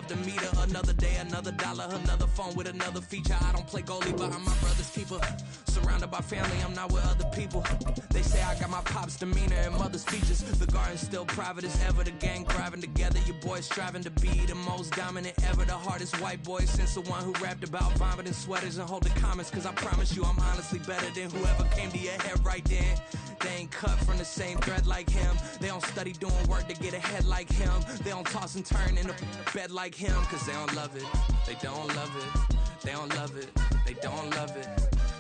love to meet her. Another day, another dollar, another phone with another feature. I don't play goalie, but I'm my brother's keeper. Surrounded by family, I'm not with other people. They say I got my pop's demeanor and mother's features. The garden's still private as ever. The gang thriving together. Your boys striving to be the most dominant ever. The hardest white boy since the one who rapped about vomiting sweaters and holding comments. Cause I promise you I'm honestly better than whoever came to your head right then. They ain't cut from the same thread like him. They don't study doing work to get ahead like him. They don't toss and turn in the bed like him. Cause they don't love it. They don't love it. They don't love it. They don't love it.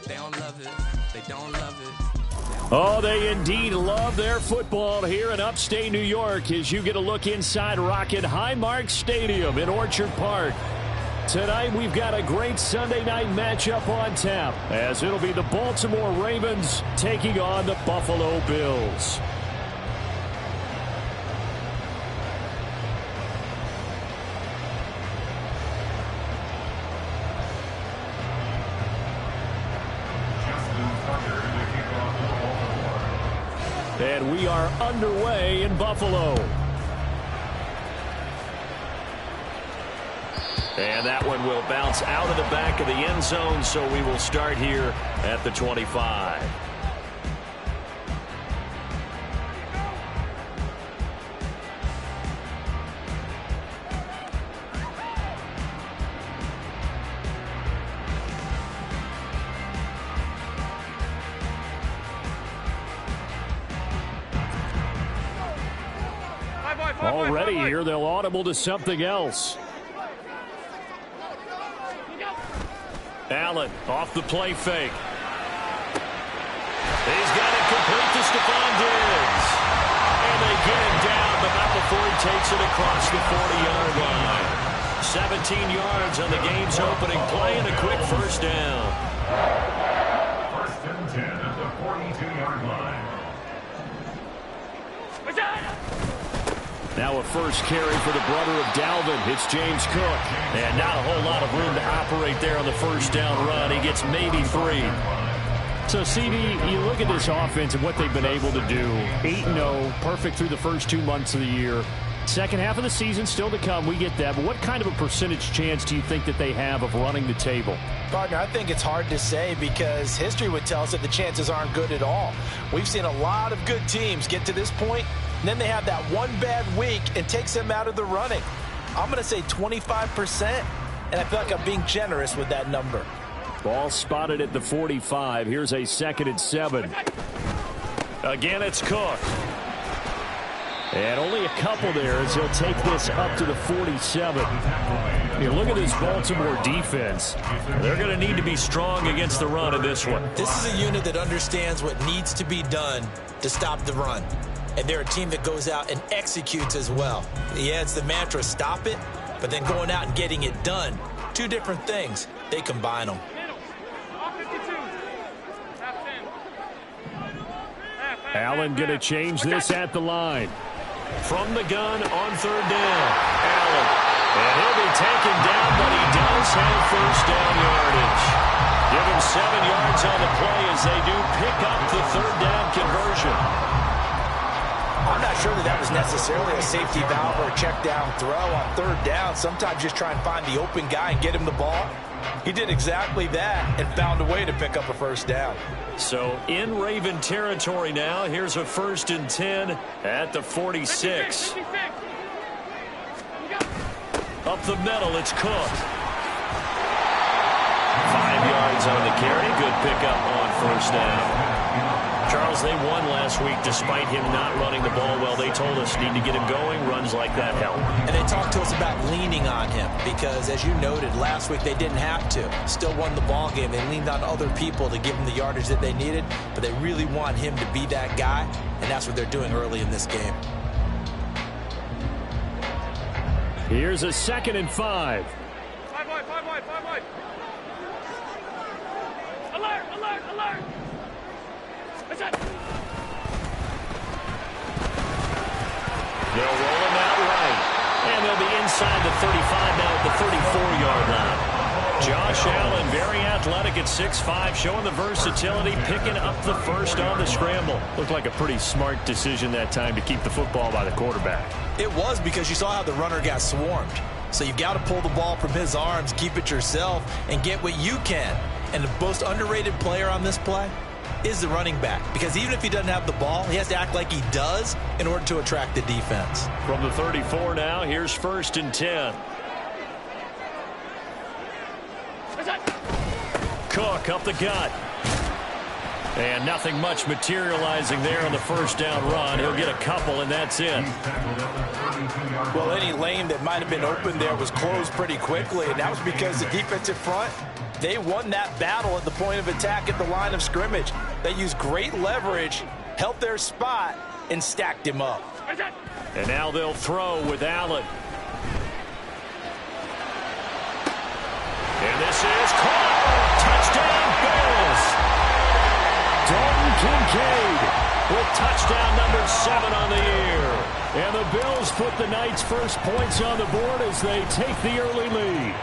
They don't love it. They don't love it. Oh, they indeed love their football here in upstate New York as you get a look inside Rocket Highmark Stadium in Orchard Park. Tonight we've got a great Sunday night matchup on tap as it'll be the Baltimore Ravens taking on the Buffalo Bills. And we are underway in Buffalo. And that one will bounce out of the back of the end zone, so we will start here at the 25. Already here, they'll audible to something else. Allen off the play fake. He's got it complete to Stephon Diggs. And they get him down, but not before he takes it across the 40-yard line. 17 yards on the game's opening play and a quick first down. First and 10 at the 42-yard line. Now a first carry for the brother of Dalvin. It's James Cook. And not a whole lot of room to operate there on the first down run. He gets maybe 3. So, CD, you look at this offense and what they've been able to do. 8-0, perfect through the first 2 months of the year. Second half of the season still to come. We get that. But what kind of a percentage chance do you think that they have of running the table? Partner, I think it's hard to say because history would tell us that the chances aren't good at all. We've seen a lot of good teams get to this point, and then they have that one bad week and takes them out of the running. I'm going to say 25%, and I feel like I'm being generous with that number. Ball spotted at the 45. Here's a 2nd and 7. Again, it's Cook. And only a couple there as he'll take this up to the 47. You look at this Baltimore defense. They're going to need to be strong against the run in this one. This is a unit that understands what needs to be done to stop the run. And they're a team that goes out and executes as well. Yeah, it's the mantra, stop it, but then going out and getting it done. Two different things. They combine them. Allen going to change this at the line. From the gun on 3rd down. Allen. And he'll be taken down, but he does have first down yardage. Give him 7 yards on the play as they do pick up the 3rd down conversion. I'm not sure that was necessarily a safety valve or a check down throw on 3rd down. Sometimes just try and find the open guy and get him the ball. He did exactly that and found a way to pick up a first down. So in Raven territory now. Here's a 1st and 10 at the 46. Up the middle, it's Cook. 5 yards on the carry. Good pickup on first down. Charles, they won last week despite him not running the ball well. They told us need to get him going. Runs like that help. And they talked to us about leaning on him because, as you noted, last week they didn't have to. Still won the ball game. They leaned on other people to give them the yardage that they needed, but they really want him to be that guy, and that's what they're doing early in this game. Here's a 2nd and 5. 5 wide. Alert! They'll roll him out right. And they'll be inside the 35 now at the 34-yard line. Josh Allen, very athletic at 6'5", showing the versatility, picking up the first on the scramble. Looked like a pretty smart decision that time to keep the football by the quarterback. It was because you saw how the runner got swarmed. So you've got to pull the ball from his arms, keep it yourself, and get what you can. And the most underrated player on this play is the running back. Because even if he doesn't have the ball, he has to act like he does in order to attract the defense. From the 34 now, here's 1st and 10. Cook up the gut. And nothing much materializing there on the 1st down run. He'll get a couple, and that's it. Well, any lane that might have been open there was closed pretty quickly, and that was because the defensive front, they won that battle at the point of attack at the line of scrimmage. They used great leverage, held their spot, and stacked him up. And now they'll throw with Allen. And this is caught. Touchdown, Bills. Dalton Kincaid with touchdown number 7 on the year. And the Bills put the Knights' first points on the board as they take the early lead.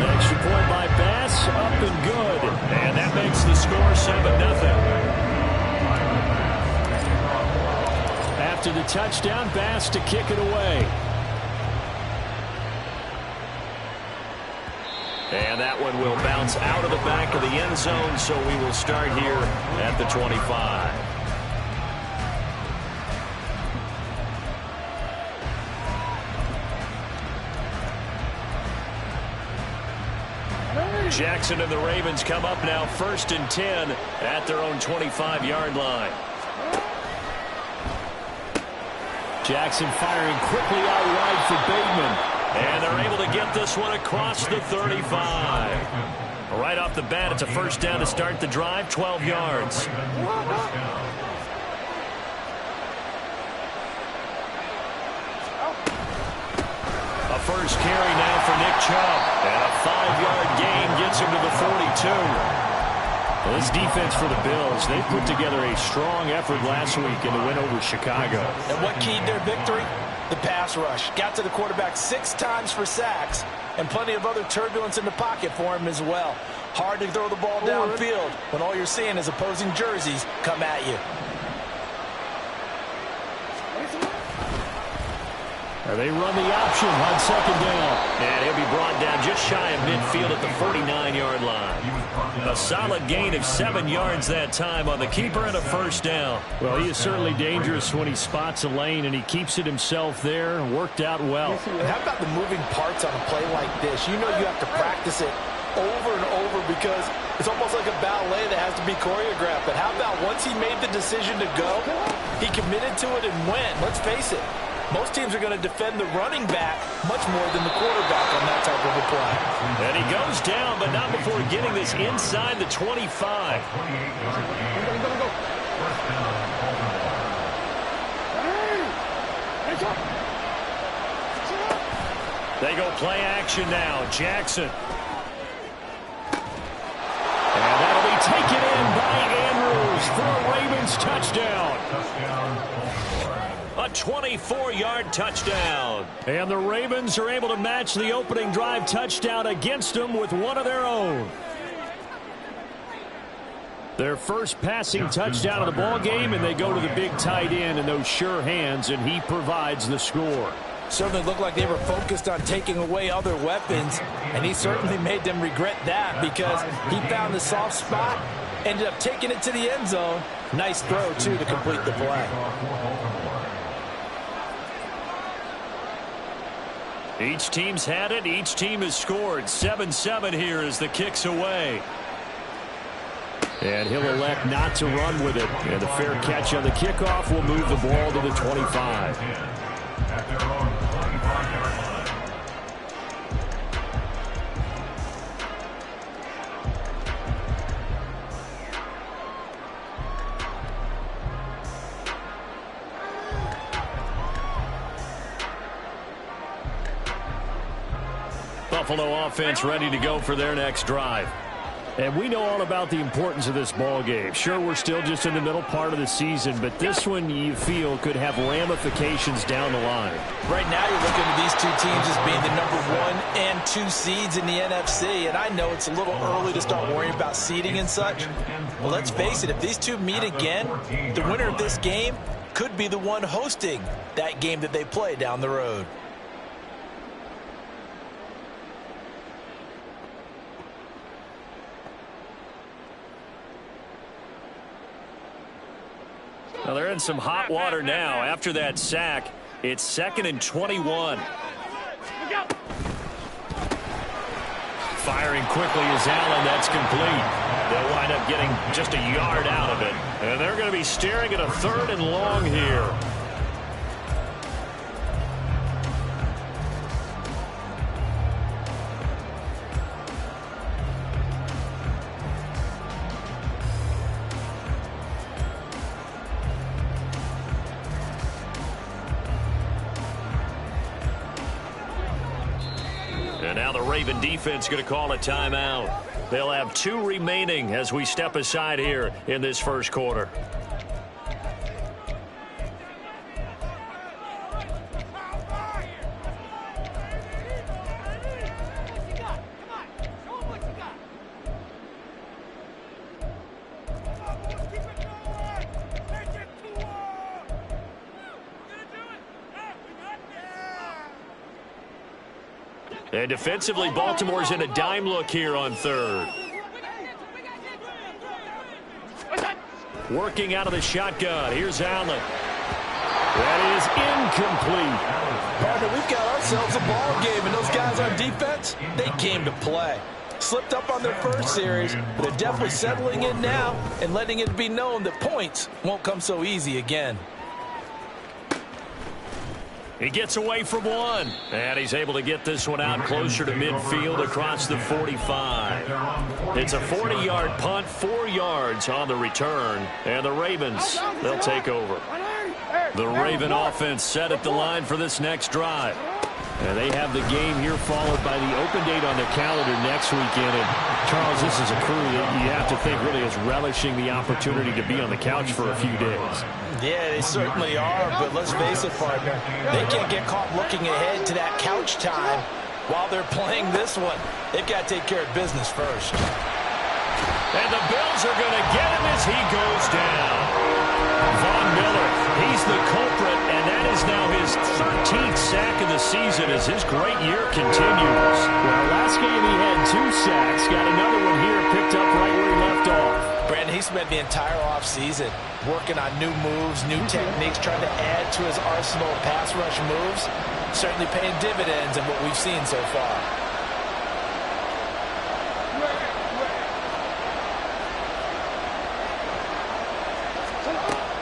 Extra point by Bass, up and good. And that makes the score 7-0. After the touchdown, Bass to kick it away. And that one will bounce out of the back of the end zone, so we will start here at the 25. Jackson and the Ravens come up now 1st and 10 at their own 25-yard line. Jackson firing quickly out wide for Bateman. And they're able to get this one across the 35. Right off the bat, it's a 1st down to start the drive, 12 yards. A first carry now for Nick Chubb. And a 5-yard gain gets him to the 42. Well, this defense for the Bills, they put together a strong effort last week in the win over Chicago. And what keyed their victory? The pass rush. Got to the quarterback 6 times for sacks, and plenty of other turbulence in the pocket for him as well. Hard to throw the ball downfield when all you're seeing is opposing jerseys come at you. They run the option on 2nd down. And he'll be brought down just shy of midfield at the 49-yard line. A solid gain of 7 yards that time on the keeper and a 1st down. Well, he is certainly dangerous when he spots a lane, and he keeps it himself there. Worked out well. And how about the moving parts on a play like this? You know you have to practice it over and over because it's almost like a ballet that has to be choreographed. But how about once he made the decision to go, he committed to it and went. Let's face it. Most teams are going to defend the running back much more than the quarterback on that type of a play. And he goes down, but not before getting this inside the 25. They go play action now. Jackson. And that'll be taken in by Andrews for a Ravens touchdown. A 24-yard touchdown. And the Ravens are able to match the opening drive touchdown against them with one of their own. Their first passing touchdown of the ball game, and they go to the big tight end in those sure hands, and he provides the score. Certainly looked like they were focused on taking away other weapons, and he certainly made them regret that because he found the soft spot, ended up taking it to the end zone. Nice throw, too, to complete the play. Each team's had it. Each team has scored. 7-7 here as the kick's away. And he'll elect not to run with it. And the fair catch on the kickoff will move the ball to the 25. Buffalo offense ready to go for their next drive. And we know all about the importance of this ball game. Sure, we're still just in the middle part of the season, but this one you feel could have ramifications down the line. Right now you're looking at these two teams as being the number 1 and 2 seeds in the NFC, and I know it's a little early to start worrying about seeding and such. But let's face it, if these two meet again, the winner of this game could be the one hosting that game that they play down the road. Well, they're in some hot water now. After that sack, it's 2nd and 21. Firing quickly is Allen. That's complete. They'll wind up getting just a yard out of it. And they're going to be staring at a 3rd and long here. And now the Raven defense going to call a timeout. They'll have 2 remaining as we step aside here in this first quarter. And defensively, Baltimore's in a dime look here on 3rd. Working out of the shotgun. Here's Allen. That is incomplete. Partner, we've got ourselves a ball game, and those guys on defense, they came to play. Slipped up on their first series, but they're definitely settling in now and letting it be known that points won't come so easy again. He gets away from one, and he's able to get this one out closer to midfield across the 45. It's a 40-yard punt, 4 yards on the return, and the Ravens, they'll take over. The Raven offense set at the line for this next drive. And they have the game here followed by the open date on the calendar next weekend. And Charles, this is a crew that you have to think really is relishing the opportunity to be on the couch for a few days. Yeah, they certainly are, but let's face it, partner. They can't get caught looking ahead to that couch time while they're playing this one. They've got to take care of business first. And the Bills are going to get him as he goes down. Von Miller, he's the culprit, and that is now his 13th sack of the season as his great year continues. Well, last game he had 2 sacks, got another one here picked up right where he left off. Brandon, he spent the entire offseason working on new moves, new techniques, trying to add to his arsenal of pass rush moves. Certainly paying dividends in what we've seen so far.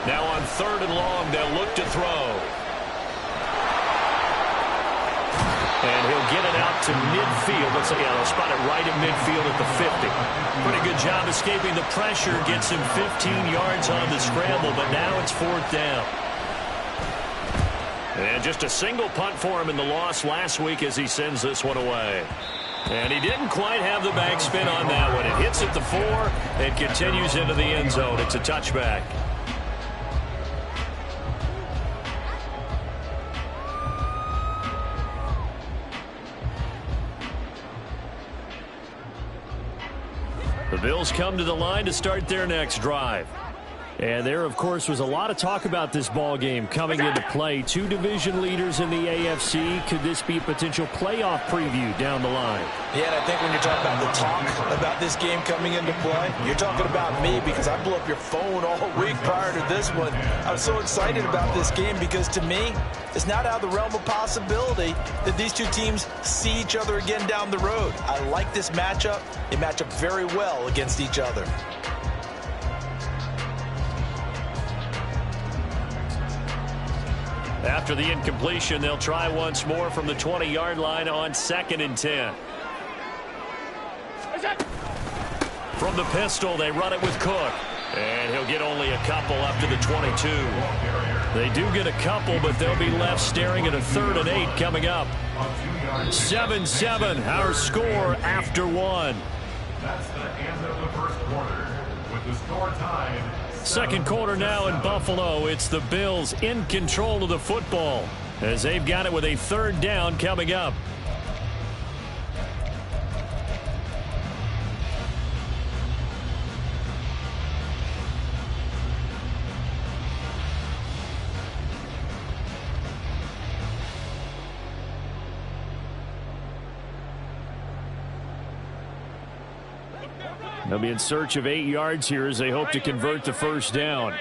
Now on 3rd and long, they'll look to throw. And he'll get it out to midfield. Let's say, they'll spot it right in midfield at the 50. Pretty good job escaping the pressure. Gets him 15 yards on the scramble, but now it's 4th down. And just a single punt for him in the loss last week as he sends this one away. And he didn't quite have the backspin on that one. It hits at the 4 and continues into the end zone. It's a touchback. The Bills come to the line to start their next drive. And there, of course, was a lot of talk about this ball game coming into play. 2 division leaders in the AFC. Could this be a potential playoff preview down the line? Yeah, and I think when you're talking about the talk about this game coming into play, you're talking about me because I blew up your phone all week prior to this one. I was so excited about this game because, to me, it's not out of the realm of possibility that these 2 teams see each other again down the road. I like this matchup. They match up very well against each other. After the incompletion, they'll try once more from the 20-yard line on 2nd and 10. From the pistol, they run it with Cook. And he'll get only a couple up to the 22. They do get a couple, but they'll be left staring at a 3rd and 8 coming up. 7-7, our score after 1. That's the end of the first quarter, with the score tied. Second quarter now in Buffalo. It's the Bills in control of the football as they've got it with a 3rd down coming up. They'll be in search of 8 yards here as they hope to convert the first down.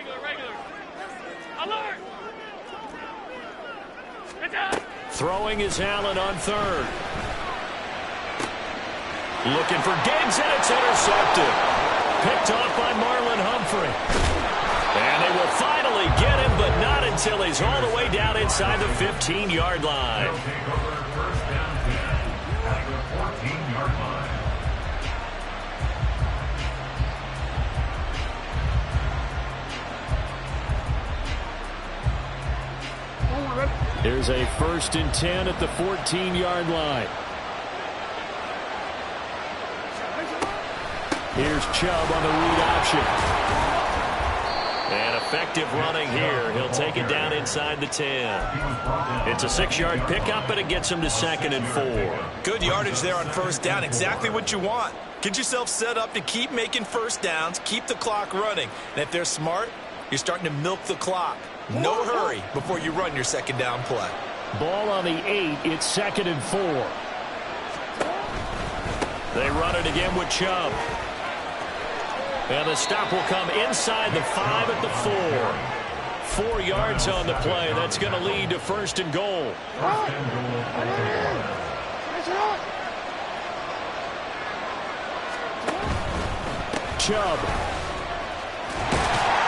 Throwing is Allen on third. Looking for Diggs, and it's intercepted. Picked off by Marlon Humphrey. And they will finally get him, but not until he's all the way down inside the 15-yard line. There's a 1st and 10 at the 14-yard line. Here's Chubb on the read option. And effective running here. He'll take it down inside the 10. It's a 6-yard pickup, and it gets him to 2nd and 4. Good yardage there on 1st down. Exactly what you want. Get yourself set up to keep making 1st downs, keep the clock running. And if they're smart, you're starting to milk the clock. No hurry before you run your 2nd down play. Ball on the 8. It's 2nd and 4. They run it again with Chubb. And the stop will come inside the 5 at the 4. 4 yards on the play. That's going to lead to 1st and goal. Chubb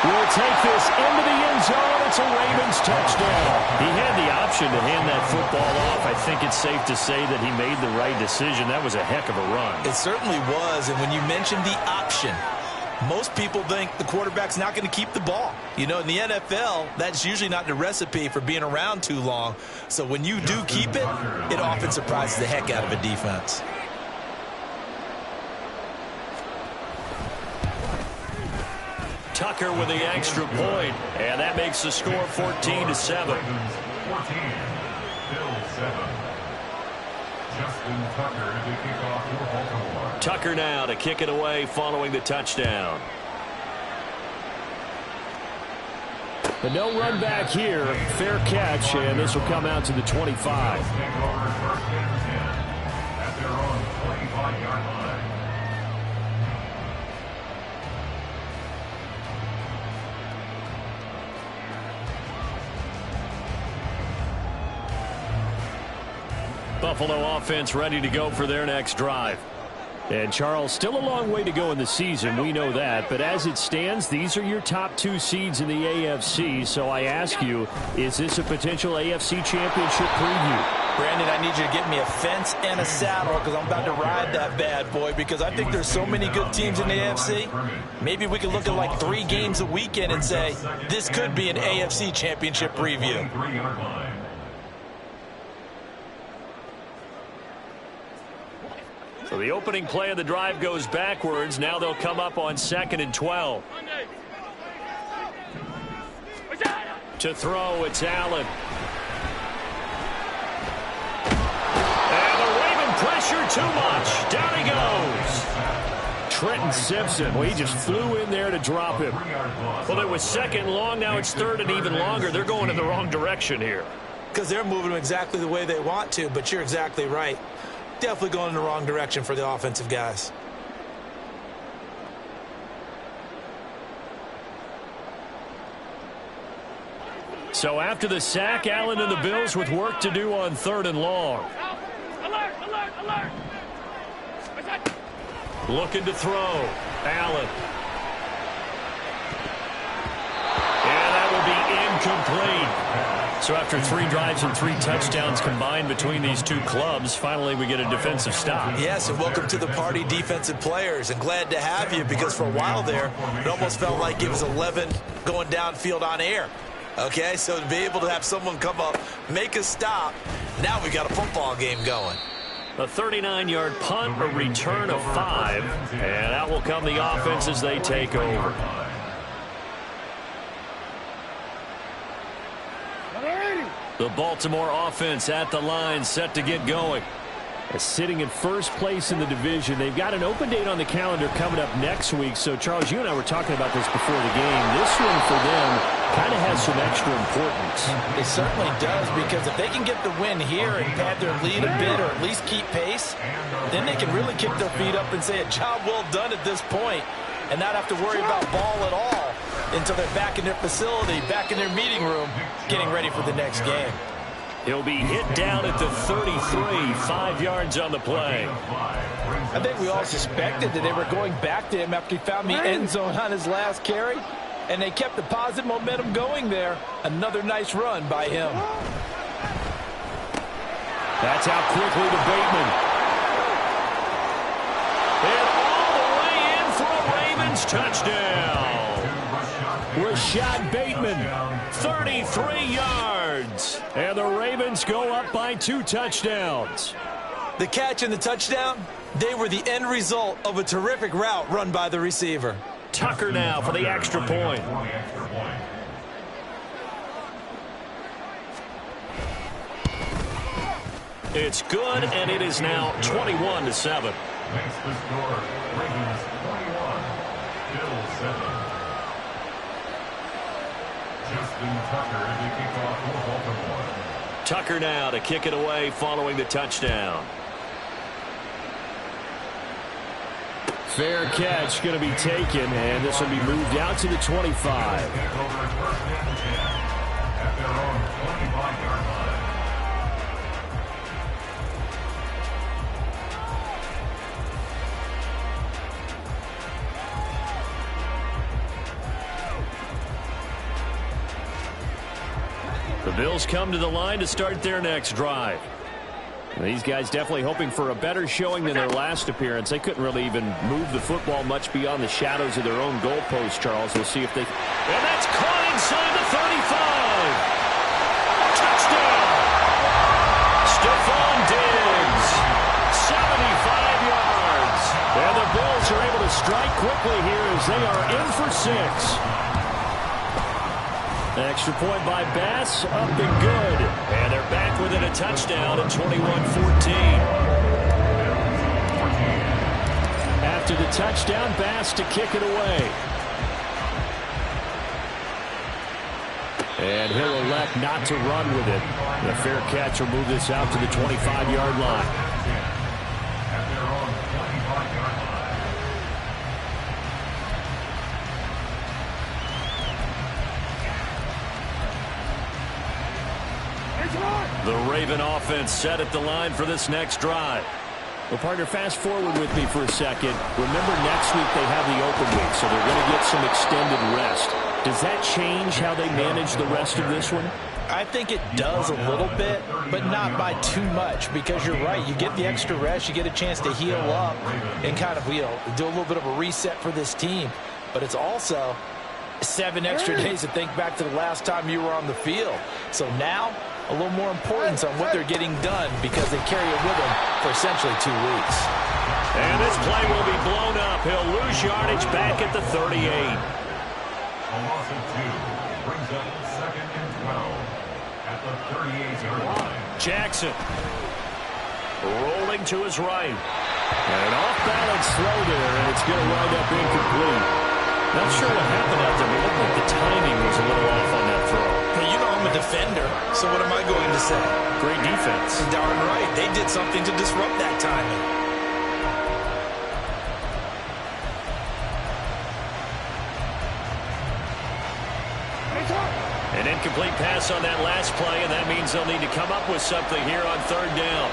will take this into the end zone. It's a Ravens touchdown. He had the option to hand that football off. I think it's safe to say that he made the right decision. That was a heck of a run. It certainly was. And when you mentioned the option, most people think the quarterback's not going to keep the ball. You know, in the NFL, that's usually not the recipe for being around too long. So when you do keep it, it often surprises the heck out of a defense. Tucker with the extra point, and that makes the score 14-7. 14, Bill 7. Justin Tucker to kick off for Baltimore. Tucker now to kick it away following the touchdown. But no run back here. Fair catch, and this will come out to the 25. First and 10 at their own 25-yard line. Buffalo offense ready to go for their next drive. And Charles, still a long way to go in the season, we know that. But as it stands, these are your top 2 seeds in the AFC. So I ask you, is this a potential AFC championship preview? Brandon, I need you to get me a fence and a saddle because I'm about to ride that bad boy because I think there's so many good teams in the AFC. Maybe we could look at like 3 games a weekend and say, this could be an AFC championship preview. So the opening play of the drive goes backwards. Now they'll come up on 2nd and 12. To throw, it's Allen. And the Raven pressure too much. Down he goes. Trenton Simpson, well, he just flew in there to drop him. Well, it was 2nd long. Now it's 3rd and even longer. They're going in the wrong direction here. Because they're moving exactly the way they want to, but you're exactly right. Definitely going in the wrong direction for the offensive guys. So after the sack, Allen and the Bills with work to do on 3rd and long. Alert, alert, alert. Looking to throw. Allen. And that will be incomplete. So after 3 drives and 3 touchdowns combined between these 2 clubs, finally we get a defensive stop. Yes, and welcome to the party, defensive players. And glad to have you because for a while there, it almost felt like it was 11 going downfield on air. Okay, so to be able to have someone come up, make a stop, now we got a football game going. A 39-yard punt, a return of 5, and out will come the offense as they take over. The Baltimore offense at the line, set to get going. Sitting in first place in the division. They've got an open date on the calendar coming up next week. So, Charles, you and I were talking about this before the game. This one for them kind of has some extra importance. It certainly does, because if they can get the win here and pad their lead a bit or at least keep pace, then they can really kick their feet up and say a job well done at this point and not have to worry about ball at all until they're back in their facility, back in their meeting room, getting ready for the next game. He'll be hit down at the 33, 5 yards on the play. I think we all suspected that they were going back to him after he found the end zone on his last carry, and they kept the positive momentum going there. Another nice run by him. That's out quickly to Bateman. And all the way in for a Ravens touchdown. Rashad Bateman, 33 yards. And the Ravens go up by 2 touchdowns. The catch and the touchdown, they were the end result of a terrific route run by the receiver. Tucker now for the extra point. It's good, and it is now 21-7. Makes the score, Ravens 21, Bills 7. Justin Tucker to kick off for Baltimore. Tucker now to kick it away following the touchdown. Fair catch going to be taken, and this will be moved out to the 25. At their own 25-yard line. The Bills come to the line to start their next drive. These guys definitely hoping for a better showing than their last appearance. They couldn't really even move the football much beyond the shadows of their own goalpost, Charles. We'll see if they... And that's caught inside the 35! Touchdown! Stephon Diggs! 75 yards! And the Bills are able to strike quickly here as they are in for 6. Extra point by Bass, up and good. And they're back within a touchdown at 21-14. After the touchdown, Bass to kick it away. And he'll elect not to run with it. The fair catch will move this out to the 25-yard line. The Raven offense set at the line for this next drive. Well, partner, fast forward with me for a second. Remember, next week they have the open week, so they're going to get some extended rest. Does that change how they manage the rest of this one? I think it does a little bit, but not by too much, because you're right. You get the extra rest, you get a chance to heal up and kind of, do a little bit of a reset for this team. But it's also 7 extra days to think back to the last time you were on the field. So now, a little more importance on what they're getting done because they carry it with them for essentially 2 weeks. And this play will be blown up. He'll lose yardage back at the 38. A loss of 2 brings up 2nd and 12 at the 38-yard line. Jackson rolling to his right. An off-balance throw there, and it's going to wind up incomplete. Not sure what happened out there. It looked like the timing was a little off on that throw. Well, I'm a defender, so what am I going to say? Great defense. Darn right. They did something to disrupt that timing. An incomplete pass on that last play, and that means they'll need to come up with something here on 3rd down.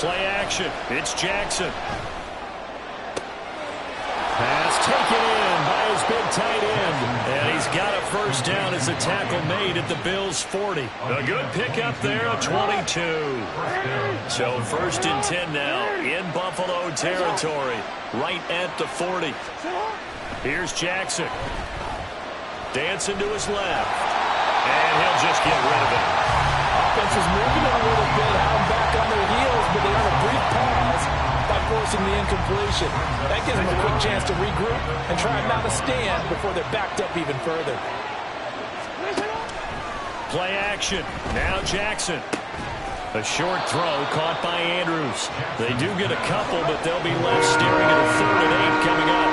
Play action. It's Jackson. Pass taken in by his big tight end. And he's got a first down as a tackle made at the Bills' 40. A good pickup there of 22. So 1st and 10 now in Buffalo territory, right at the 40. Here's Jackson. Dancing to his left. And he'll just get rid of it. Offense is moving a little bit, out back on their heels, but they have a brief pause by forcing the incompletion. That gives them a quick chance to regroup and try not to stand before they're backed up even further. Play action. Now Jackson. A short throw caught by Andrews. They do get a couple, but they'll be left staring at a 3rd and 8 coming up.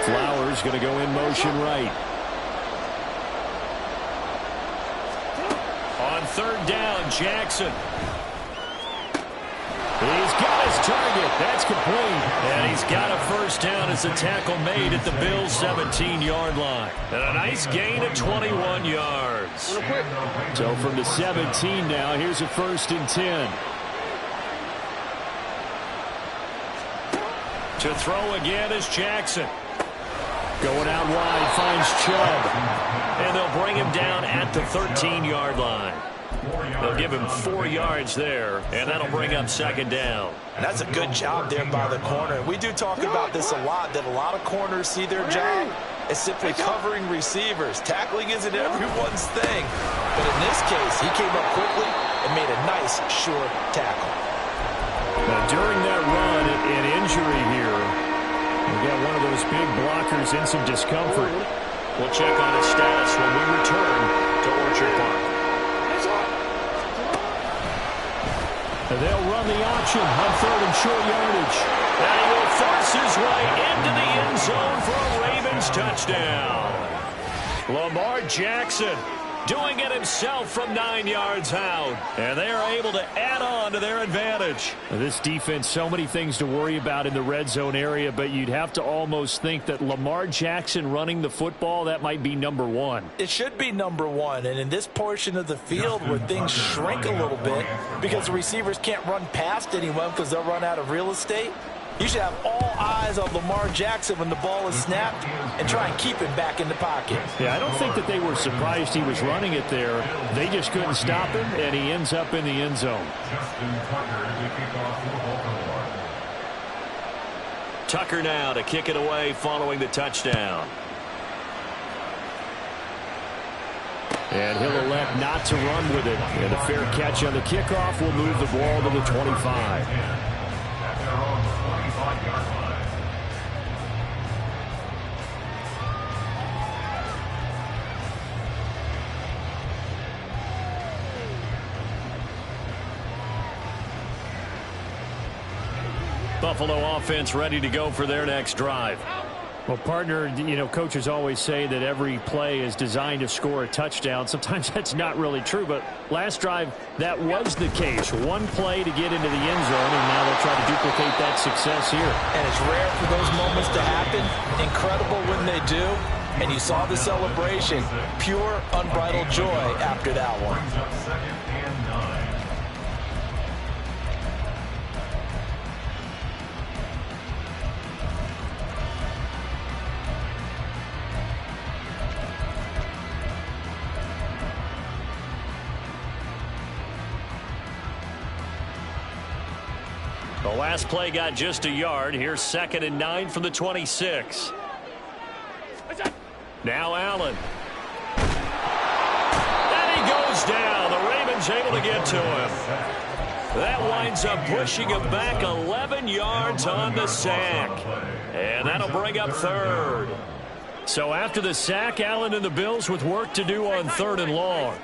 Flowers going to go in motion right. On third down, Jackson. He's got his target. That's complete. And he's got a first down as the tackle made at the Bills' 17-yard line. And a nice gain of 21 yards. So from the 17 now, here's a 1st and 10. To throw again is Jackson. Going out wide, finds Chubb. And they'll bring him down at the 13-yard line. They'll give him 4 yards there, and that'll bring up 2nd down. And that's a good job there by the corner. We do talk about this a lot, that a lot of corners see their job as simply covering receivers. Tackling isn't everyone's thing. But in this case, he came up quickly and made a nice, sure tackle. Now, during that run, an injury here. We got one of those big blockers in some discomfort. We'll check on his status when we return to Orchard Park. They'll run the option on 3rd and short yardage. And he will force his way into the end zone for a Ravens touchdown. Lamar Jackson doing it himself from 9 yards out. And they are able to add on to their advantage. This defense, so many things to worry about in the red zone area, but you'd have to almost think that Lamar Jackson running the football, that might be number 1. It should be number 1, and in this portion of the field where things shrink a little bit because the receivers can't run past anyone because they'll run out of real estate, you should have all eyes on Lamar Jackson when the ball is snapped and try and keep him back in the pocket. Yeah, I don't think that they were surprised he was running it there. They just couldn't stop him, and he ends up in the end zone. Tucker now to kick it away following the touchdown. And he'll elect not to run with it. And a fair catch on the kickoff will move the ball to the 25. Buffalo offense ready to go for their next drive. Well, partner, you know, coaches always say that every play is designed to score a touchdown. Sometimes that's not really true, but last drive, that was the case. One play to get into the end zone, and now they'll try to duplicate that success here. And it's rare for those moments to happen. Incredible when they do. And you saw the celebration. Pure, unbridled joy after that one. The last play got just a yard. Here's 2nd and 9 from the 26. Now Allen. And he goes down. The Ravens able to get to him. That winds up pushing him back 11 yards on the sack. And that'll bring up 3rd. So after the sack, Allen and the Bills with work to do on 3rd and long.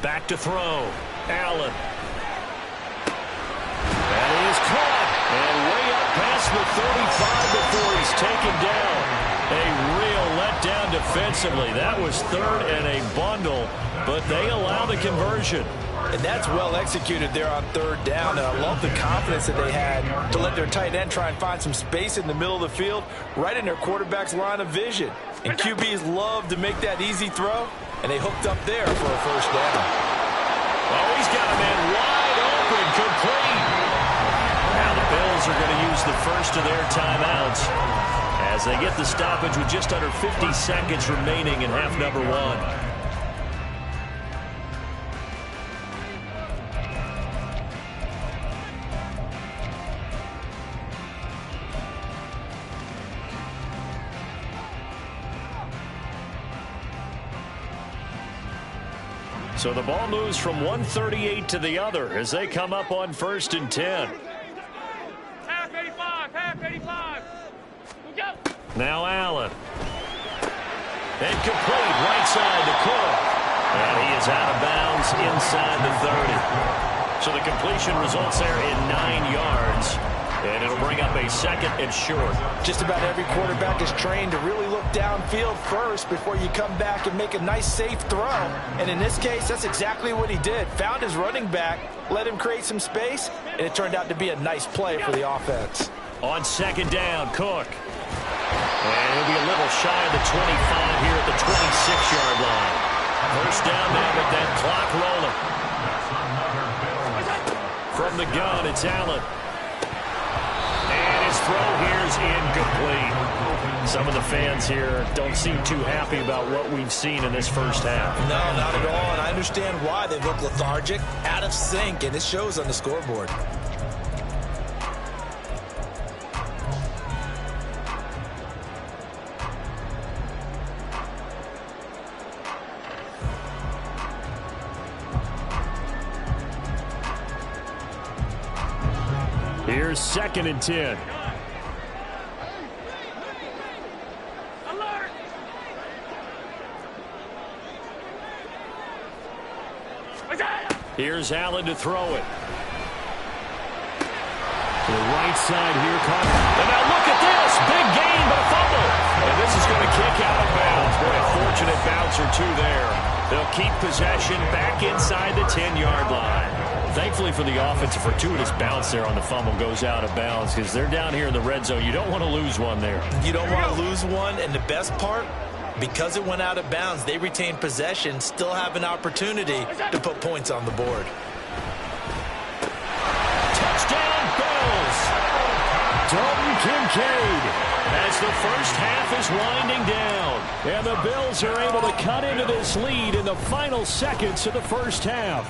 Back to throw. Allen. That is caught. And way up past the 35 before he's taken down. A real letdown defensively. That was 3rd and a bundle, but they allow the conversion. And that's well executed there on 3rd down. And I love the confidence that they had to let their tight end try and find some space in the middle of the field, right in their quarterback's line of vision. And QBs love to make that easy throw, and they hooked up there for a 1st down. Oh, he's got a man wide open, complete. Now the Bills are going to use the first of their timeouts as they get the stoppage with just under 50 seconds remaining in half number 1. So the ball moves from 138 to the other as they come up on 1st and 10. Half 85. Go. Now Allen. And complete right side to Cook. And he is out of bounds inside the 30. So the completion results there in 9 yards. And it'll bring up a 2nd and short. Just about every quarterback is trained to really look downfield first before you come back and make a nice, safe throw. And in this case, that's exactly what he did. Found his running back, let him create some space, and it turned out to be a nice play for the offense. On 2nd down, Cook. And he'll be a little shy of the 25 here at the 26-yard line. First down now with that clock rolling. From the gun, it's Allen. And his throw here is incomplete. Some of the fans here don't seem too happy about what we've seen in this first half. No, not at all, and I understand why. They look lethargic, out of sync, and it shows on the scoreboard. Here's 2nd and 10. Alert! Here's Allen to throw it. To the right side here, caught. And now look at this. Big gain, but a fumble. And this is going to kick out of bounds. Boy, a fortunate bounce or two there. They'll keep possession back inside the 10-yard line. Thankfully for the offense, a fortuitous bounce there on the fumble goes out of bounds because they're down here in the red zone. You don't want to lose one there. You don't want to lose one, and the best part, because it went out of bounds, they retain possession, still have an opportunity to put points on the board. Touchdown, Bills! Dalton Kincaid as the first half is winding down. And the Bills are able to cut into this lead in the final seconds of the first half.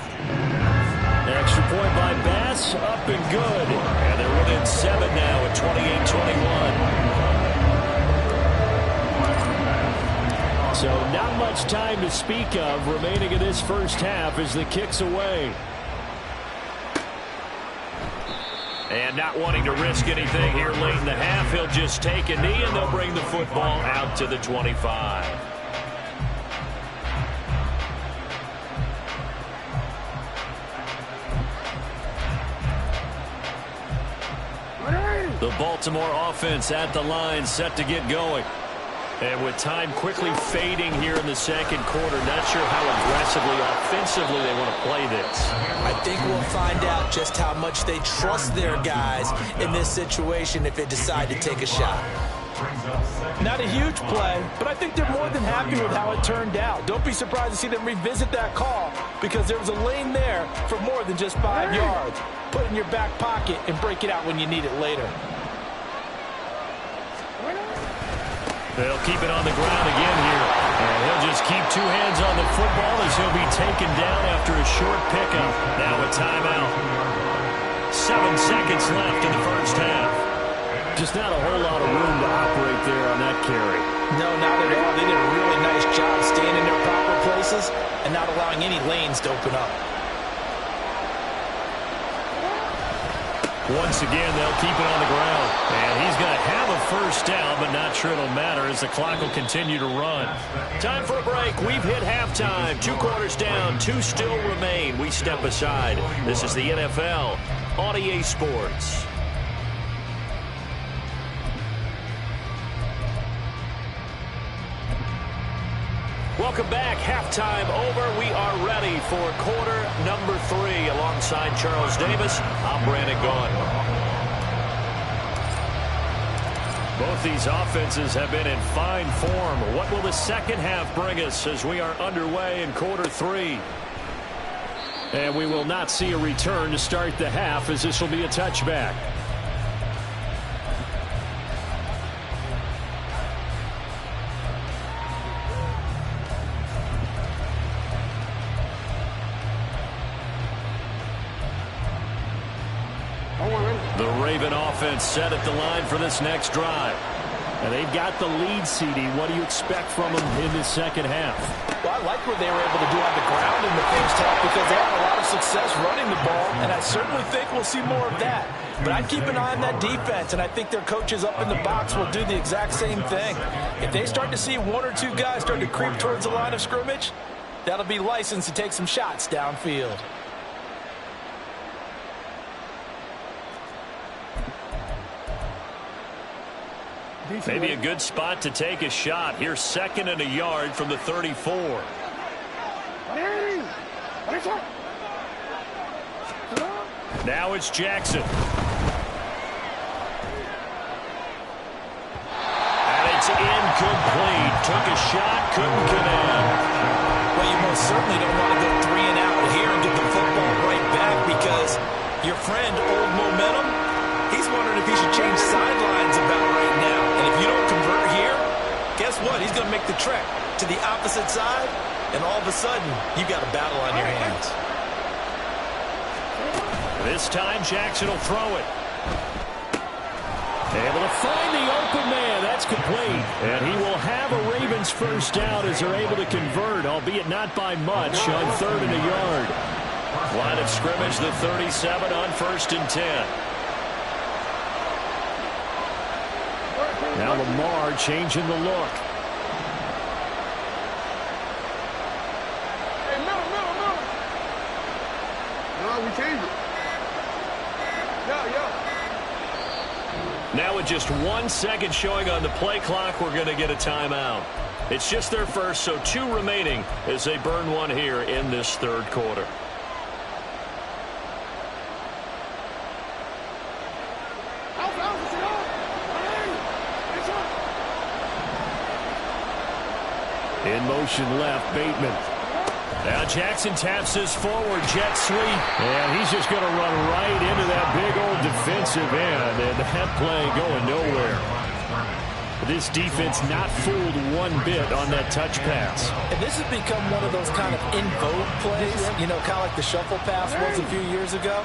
Extra point by Bass, up and good. And they're within 7 now at 28-21. So not much time to speak of remaining in this first half as the kick's away. And not wanting to risk anything here late in the half, he'll just take a knee and they'll bring the football out to the 25. The Baltimore offense at the line, set to get going. And with time quickly fading here in the second quarter, not sure how aggressively, offensively they want to play this. I think we'll find out just how much they trust their guys in this situation if they decide to take a shot. Not a huge play, but I think they're more than happy with how it turned out. Don't be surprised to see them revisit that call because there was a lane there for more than just 5 yards. Put it in your back pocket and break it out when you need it later. They'll keep it on the ground again here. And he'll just keep 2 hands on the football as he'll be taken down after a short pickup. Now a timeout. 7 seconds left in the first half. Just not a whole lot of room to operate there on that carry. No, not at all. They did a really nice job staying in their proper places and not allowing any lanes to open up. Once again, they'll keep it on the ground. And he's going to have a first down, but not sure it'll matter as the clock will continue to run. Time for a break. We've hit halftime. 2 quarters down, 2 still remain. We step aside. This is the NFL on EA Sports. Welcome back. Halftime over. We are ready for quarter number 3. Alongside Charles Davis, I'm Brandon Gaughan. Both these offenses have been in fine form. What will the second half bring us as we are underway in quarter 3? And we will not see a return to start the half as this will be a touchback. The Raven offense set at the line for this next drive. And they've got the lead, CD. What do you expect from them in this second half? Well, I like what they were able to do on the ground in the first half because they had a lot of success running the ball, and I certainly think we'll see more of that. But I'd keep an eye on that defense, and I think their coaches up in the box will do the exact same thing. If they start to see 1 or 2 guys start to creep towards the line of scrimmage, that'll be licensed to take some shots downfield. Maybe a good spot to take a shot. Here's 2nd and a yard from the 34. Now it's Jackson. And it's incomplete. Took a shot, couldn't connect. Well, you most certainly don't want to go 3 and out here and get the football right back because your friend, Old Momentum, he's wondering if he should change sidelines about right now. And if you don't convert here, guess what? He's going to make the trek to the opposite side, and all of a sudden, you've got a battle on your hands. This time, Jackson will throw it. Able to find the open man. That's complete. And he will have a Ravens first down as they're able to convert, albeit not by much, on 3rd and a yard. Line of scrimmage, the 37 on 1st and 10. Now Lamar changing the look. Hey, middle. No, we changed it. Yeah. Now with just 1 second showing on the play clock, we're going to get a timeout. It's just their first, so 2 remaining as they burn one here in this 3rd quarter. In motion left, Bateman. Now Jackson taps this forward, jet sweep. And he's just going to run right into that big old defensive end. And that play going nowhere. This defense not fooled one bit on that touch pass. And this has become one of those kind of in vogue plays, you know, kind of like the shuffle pass was a few years ago.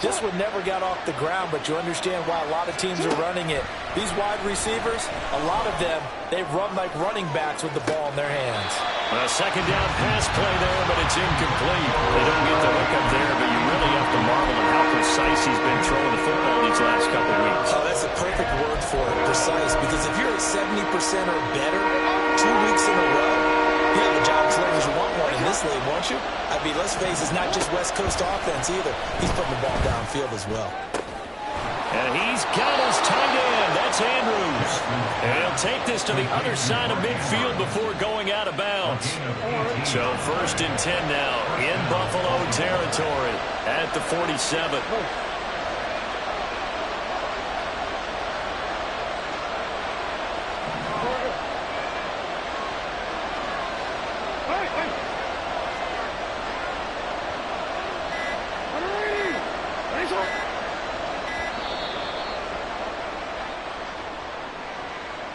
This one never got off the ground, but you understand why a lot of teams are running it. These wide receivers, a lot of them, they run like running backs with the ball in their hands. A 2nd down pass play there, but it's incomplete. They don't get the hook up there, but you really have to marvel at how precise he's been throwing the football these last couple of weeks. Oh, that's a perfect word for it, precise, because if you're at 70% or better 2 weeks in a row, you have a job as long as you want one in this league, won't you? I mean, let's face it, it's not just West Coast offense either. He's putting the ball downfield as well. And he's got his tight end. That's Andrews. And he'll take this to the other side of midfield before going out of bounds. So 1st and 10 now in Buffalo territory at the 47.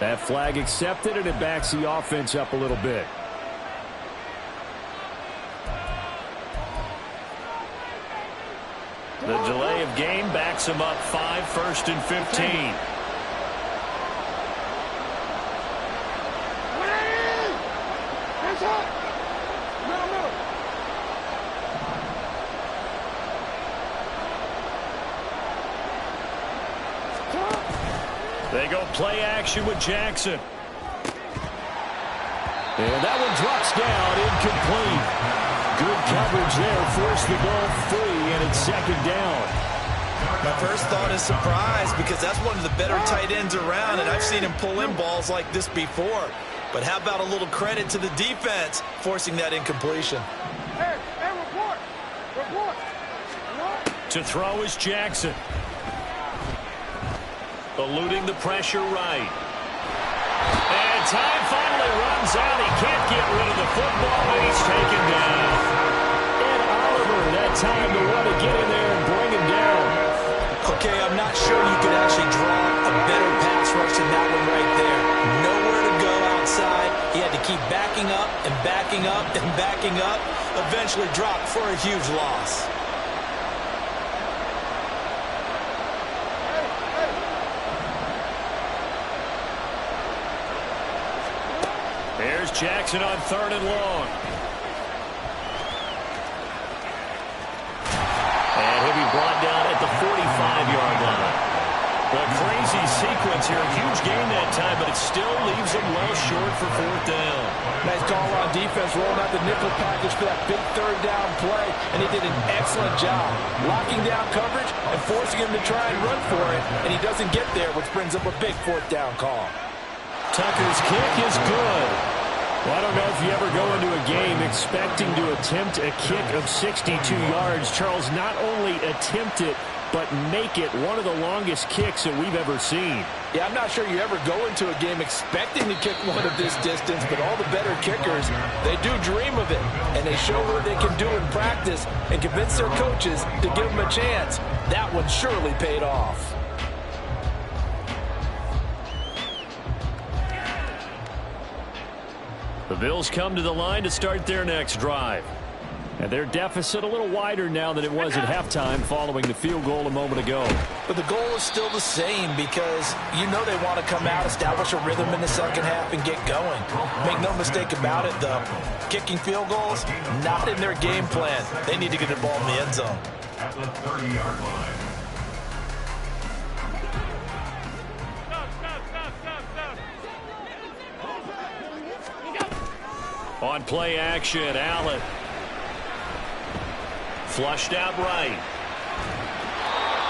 That flag accepted, and it backs the offense up a little bit. The delay of game backs him up 5, 1st and 15. They go play action with Jackson. And that one drops down, incomplete. Good coverage there, forced the ball free, and it's 2nd down. My first thought is surprise because that's one of the better tight ends around, and I've seen him pull in balls like this before. But how about a little credit to the defense forcing that incompletion? Hey, report. To throw is Jackson. Eluding the pressure right. And time finally runs out. He can't get rid of the football, and he's taken down. And Oliver, that time to want to get in there and bring him down. Okay, I'm not sure you could actually draw a better pass rush than that one right there. Nowhere to go outside. He had to keep backing up and backing up and backing up. Eventually dropped for a huge loss. Here's Jackson on 3rd and long. And he'll be brought down at the 45-yard line. A crazy sequence here. A huge gain that time, but it still leaves him well short for 4th down. Nice call on defense, rolling out the nickel package for that big 3rd down play, and he did an excellent job locking down coverage and forcing him to try and run for it, and he doesn't get there, which brings up a big 4th down call. Tucker's kick is good. Well, I don't know if you ever go into a game expecting to attempt a kick of 62 yards. Charles, not only attempt it, but make it one of the longest kicks that we've ever seen. Yeah, I'm not sure you ever go into a game expecting to kick one of this distance, but all the better kickers, they do dream of it, and they show what they can do in practice and convince their coaches to give them a chance. That one surely paid off. The Bills come to the line to start their next drive. And their deficit a little wider now than it was at halftime following the field goal a moment ago. But the goal is still the same because you know they want to come out, establish a rhythm in the second half, and get going. Make no mistake about it, though. Kicking field goals, not in their game plan. They need to get the ball in the end zone. At the 30-yard line. On play action, Allen. Flushed out right.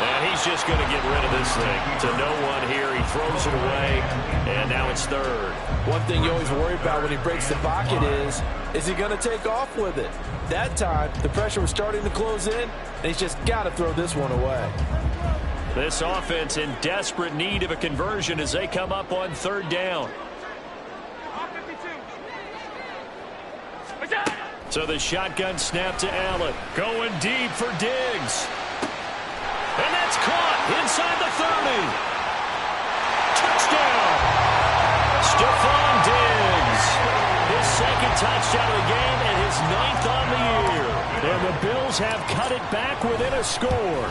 And he's just going to get rid of this thing to no one here. He throws it away, and now it's third. One thing you always worry about when he breaks the pocket is he going to take off with it? That time, the pressure was starting to close in, and he's just got to throw this one away. This offense in desperate need of a conversion as they come up on third down. So the shotgun snap to Allen. Going deep for Diggs. And that's caught inside the 30. Touchdown. Stephon Diggs. His second touchdown of the game and his 9th on the year. And the Bills have cut it back within a score.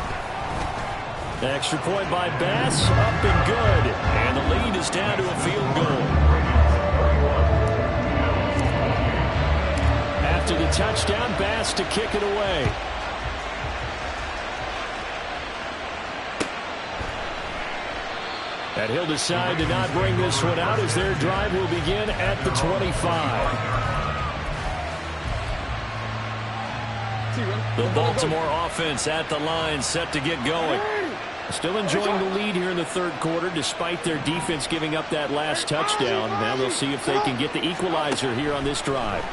Extra point by Bass. Up and good. And the lead is down to a field goal. To the touchdown, Bass to kick it away. And he'll decide to not bring this one out as their drive will begin at the 25. The Baltimore offense at the line set to get going. Still enjoying the lead here in the third quarter despite their defense giving up that last touchdown. Now they'll see if they can get the equalizer here on this drive.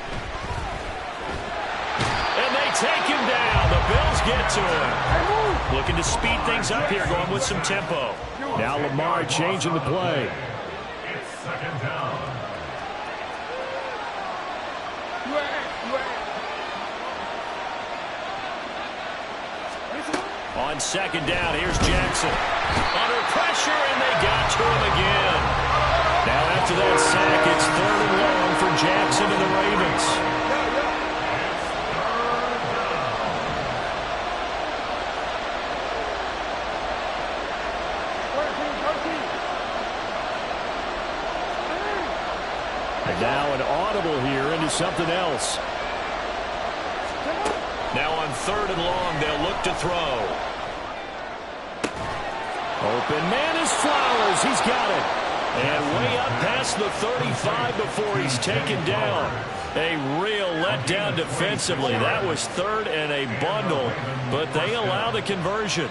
Take him down. The Bills get to him. Looking to speed things up here, going with some tempo. Now Lamar changing the play. It's second down. On second down, here's Jackson. Under pressure, and they got to him again. Now after that sack, it's third and long for Jackson and the Ravens. Now an audible here into something else. Now on third and long, they'll look to throw. Open man is Flowers. He's got it. And way up past the 35 before he's taken down. A real letdown defensively. That was third and a bundle, but they allow the conversion.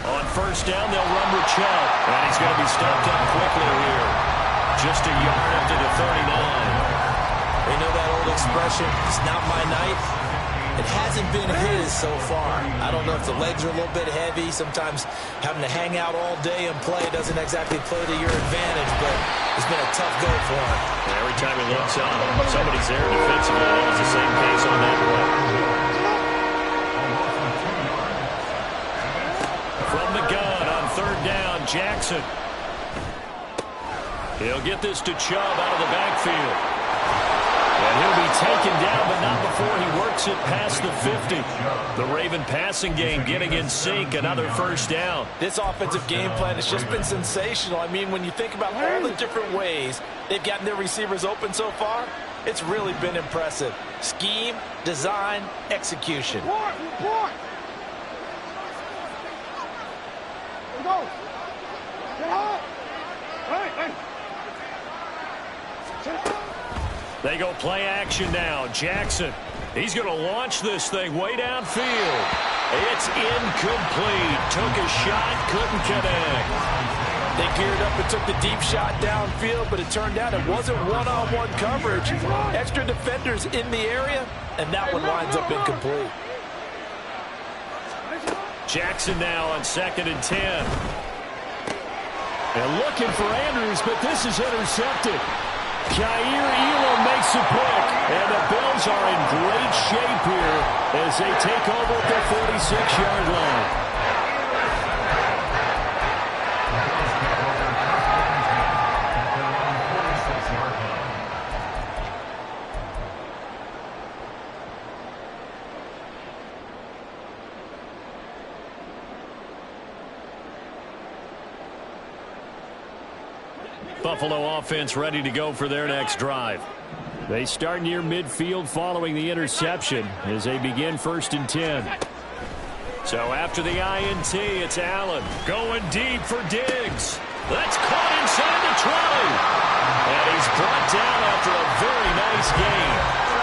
On first down, they'll run with Chubb. And he's going to be stopped up quickly here. Just a yard up to the 39. You know that old expression, it's not my night? It hasn't been his so far. I don't know if the legs are a little bit heavy. Sometimes having to hang out all day and play doesn't exactly play to your advantage, but it's been a tough go for him. Every time he looks up, somebody's there defensively. That was the same case on that play. From the gun on third down, Jackson. He'll get this to Chubb out of the backfield. And he'll be taken down, but not before he works it past the 50. The Raven passing game getting in sync, another first down. This offensive game plan has just been sensational. I mean, when you think about all the different ways they've gotten their receivers open so far, it's really been impressive. Scheme, design, execution. Report. Go. Get out. Hey. They go play action now. Jackson, he's going to launch this thing way downfield. It's incomplete. Took a shot, couldn't connect. They geared up and took the deep shot downfield, but it turned out it wasn't one-on-one coverage. Extra defenders in the area, and that one winds up incomplete. Jackson now on 2nd and 10. And looking for Andrews, but this is intercepted. Jair Elam makes the pick, and the Bills are in great shape here as they take over at the 46-yard line. Buffalo offense ready to go for their next drive. They start near midfield following the interception as they begin 1st and 10. So after the INT, it's Allen going deep for Diggs. That's caught inside the 20. And he's brought down after a very nice gain.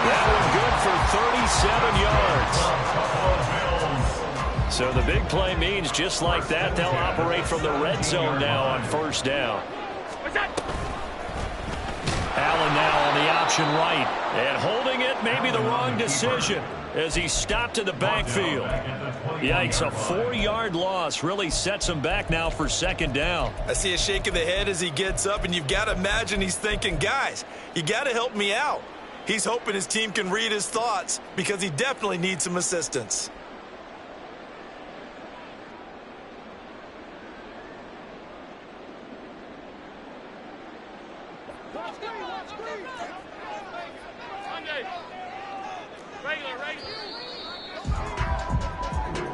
That one good for 37 yards. So the big play means just like that, they'll operate from the red zone now on 1st down. Allen now on the option right. And holding it may be the wrong decision as he stopped in the backfield. Yikes, a 4-yard loss really sets him back now for 2nd down. I see a shake of the head as he gets up, and you've got to imagine he's thinking, guys, you got to help me out. He's hoping his team can read his thoughts because he definitely needs some assistance.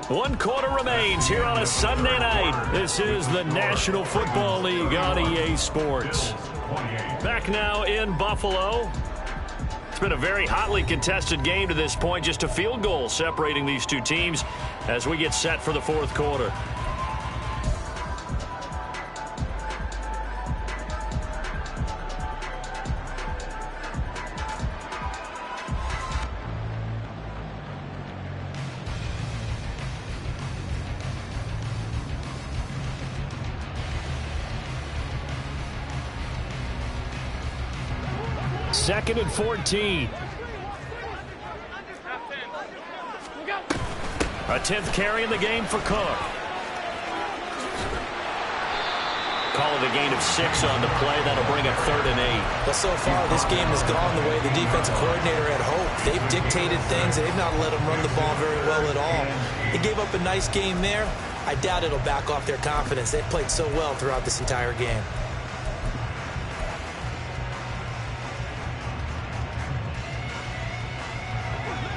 One quarter remains here on a Sunday night. This is the National Football League on EA Sports. Back now in Buffalo. It's been a very hotly contested game to this point. Just a field goal separating these two teams as we get set for the 4th quarter. Second and 14. A 10th carry in the game for Cook. Call it a gain of 6 on the play. That'll bring up 3rd and 8. Well, so far, this game has gone the way the defensive coordinator had hoped. They've dictated things. They've not let them run the ball very well at all. They gave up a nice game there. I doubt it'll back off their confidence. They've played so well throughout this entire game.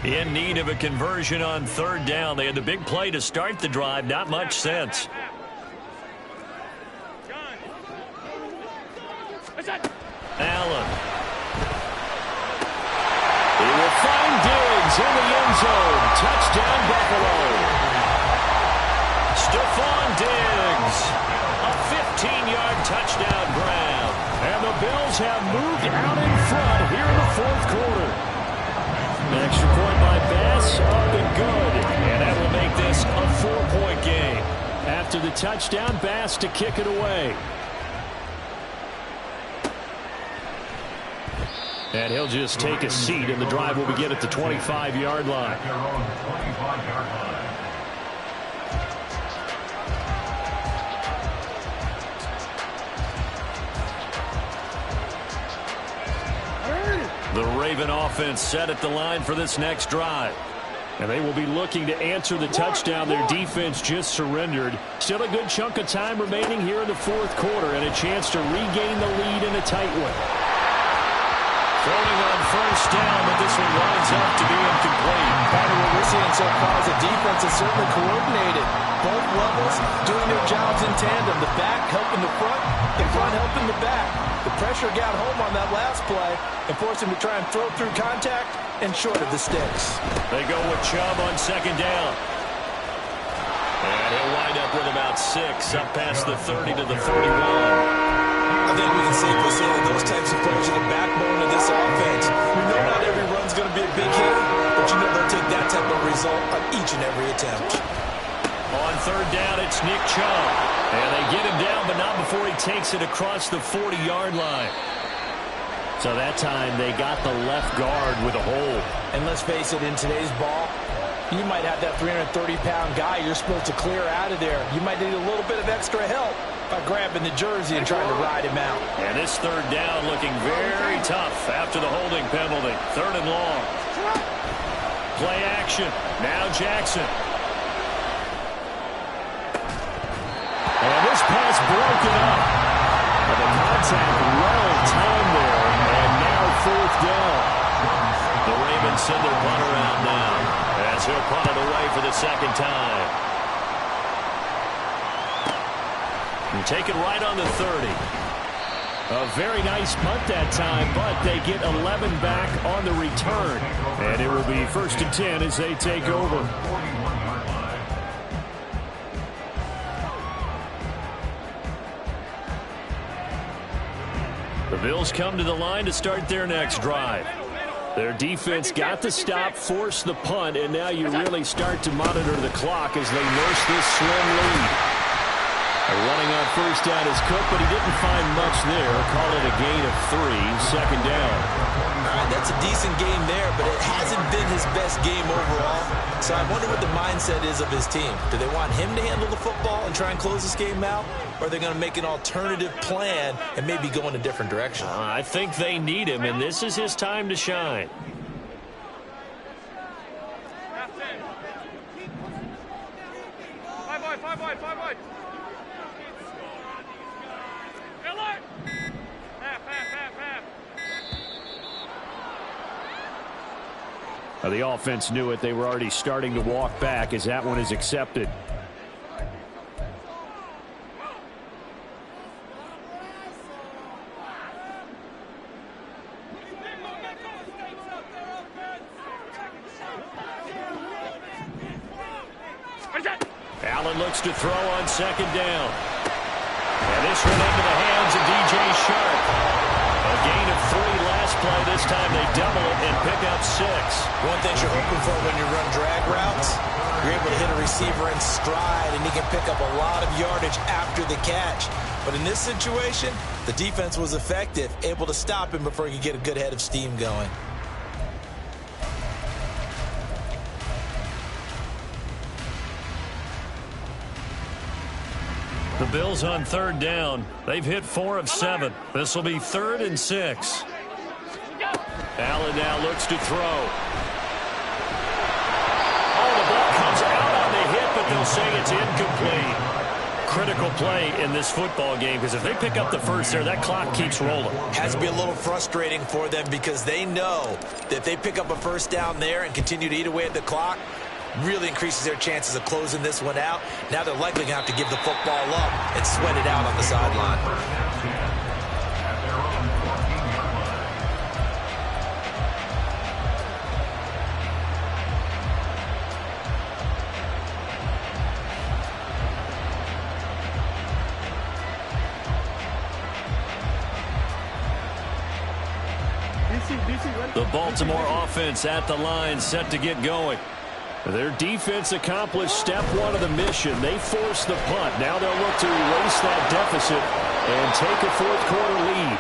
In need of a conversion on 3rd down. They had the big play to start the drive. Not much sense. Allen. He will find Diggs in the end zone. Touchdown, Buffalo. Stephon Diggs. A 15-yard touchdown grab. And the Bills have moved out in front here in the 4th quarter. An extra point by Bass, up and good. And that will make this a 4-point game. After the touchdown, Bass to kick it away. And he'll just take a seat, and the drive will begin at the 25-yard line. The Raven offense set at the line for this next drive. And they will be looking to answer the touchdown their defense just surrendered. Still a good chunk of time remaining here in the 4th quarter and a chance to regain the lead in a tight one. Throwing on 1st down, but this one winds up to be incomplete. Part of what we're seeing so far is the defense is certainly coordinated. Both levels doing their jobs in tandem. The back helping the front helping the back. The pressure got home on that last play and forced him to try and throw through contact and short of the sticks. They go with Chubb on 2nd down. And he'll wind up with about 6 up past the 30 to the 31. I think we can safely say that those types of players are the backbone of this offense. We know not every run's going to be a big hit, but you know they'll take that type of result on each and every attempt. On third down, it's Nick Chubb. And they get him down, but not before he takes it across the 40-yard line. So that time they got the left guard with a hold. And let's face it, in today's ball, you might have that 330-pound guy you're supposed to clear out of there. You might need a little bit of extra help by grabbing the jersey and trying to ride him out. And this third down looking very tough after the holding penalty. Third and long. Play action. Now Jackson. And this pass broken up. And the contact well timed there. And now fourth down. The Ravens send their punter out now as he'll punt it away for the second time. And take it right on the 30. A very nice punt that time, but they get 11 back on the return. And it will be 1st and 10 as they take over. The Bills come to the line to start their next drive. Their defense got the stop, forced the punt, and now you really start to monitor the clock as they nurse this slim lead. Running on first down is Cook, but he didn't find much there. Call it a gain of 3, second down. All right, that's a decent game there, but it hasn't been his best game overall. So I wonder what the mindset is of his team. Do they want him to handle the football and try and close this game out? Or are they going to make an alternative plan and maybe go in a different direction? I think they need him, and this is his time to shine. Five wide. The offense knew it. They were already starting to walk back as that one is accepted. Allen looks to throw on second down. And this one into the hands of DJ Sharp. A gain of 3 last play. This time they double it and pick up 6. One thing you're hoping for when you run drag routes, you're able to hit a receiver in stride, and he can pick up a lot of yardage after the catch. But in this situation, the defense was effective, able to stop him before he could get a good head of steam going. The Bills on third down. They've hit 4 of 7. This will be 3rd and 6. Allen now looks to throw. Oh, the ball comes out on the hit, but they'll say it's incomplete. Critical play in this football game, because if they pick up the first there, that clock keeps rolling. Has to be a little frustrating for them because they know that if they pick up a first down there and continue to eat away at the clock, really increases their chances of closing this one out. Now they're likely going to have to give the football up and sweat it out on the sideline. The Baltimore offense at the line, set to get going. Their defense accomplished step 1 of the mission. They forced the punt. Now they'll look to erase that deficit and take a 4th quarter lead.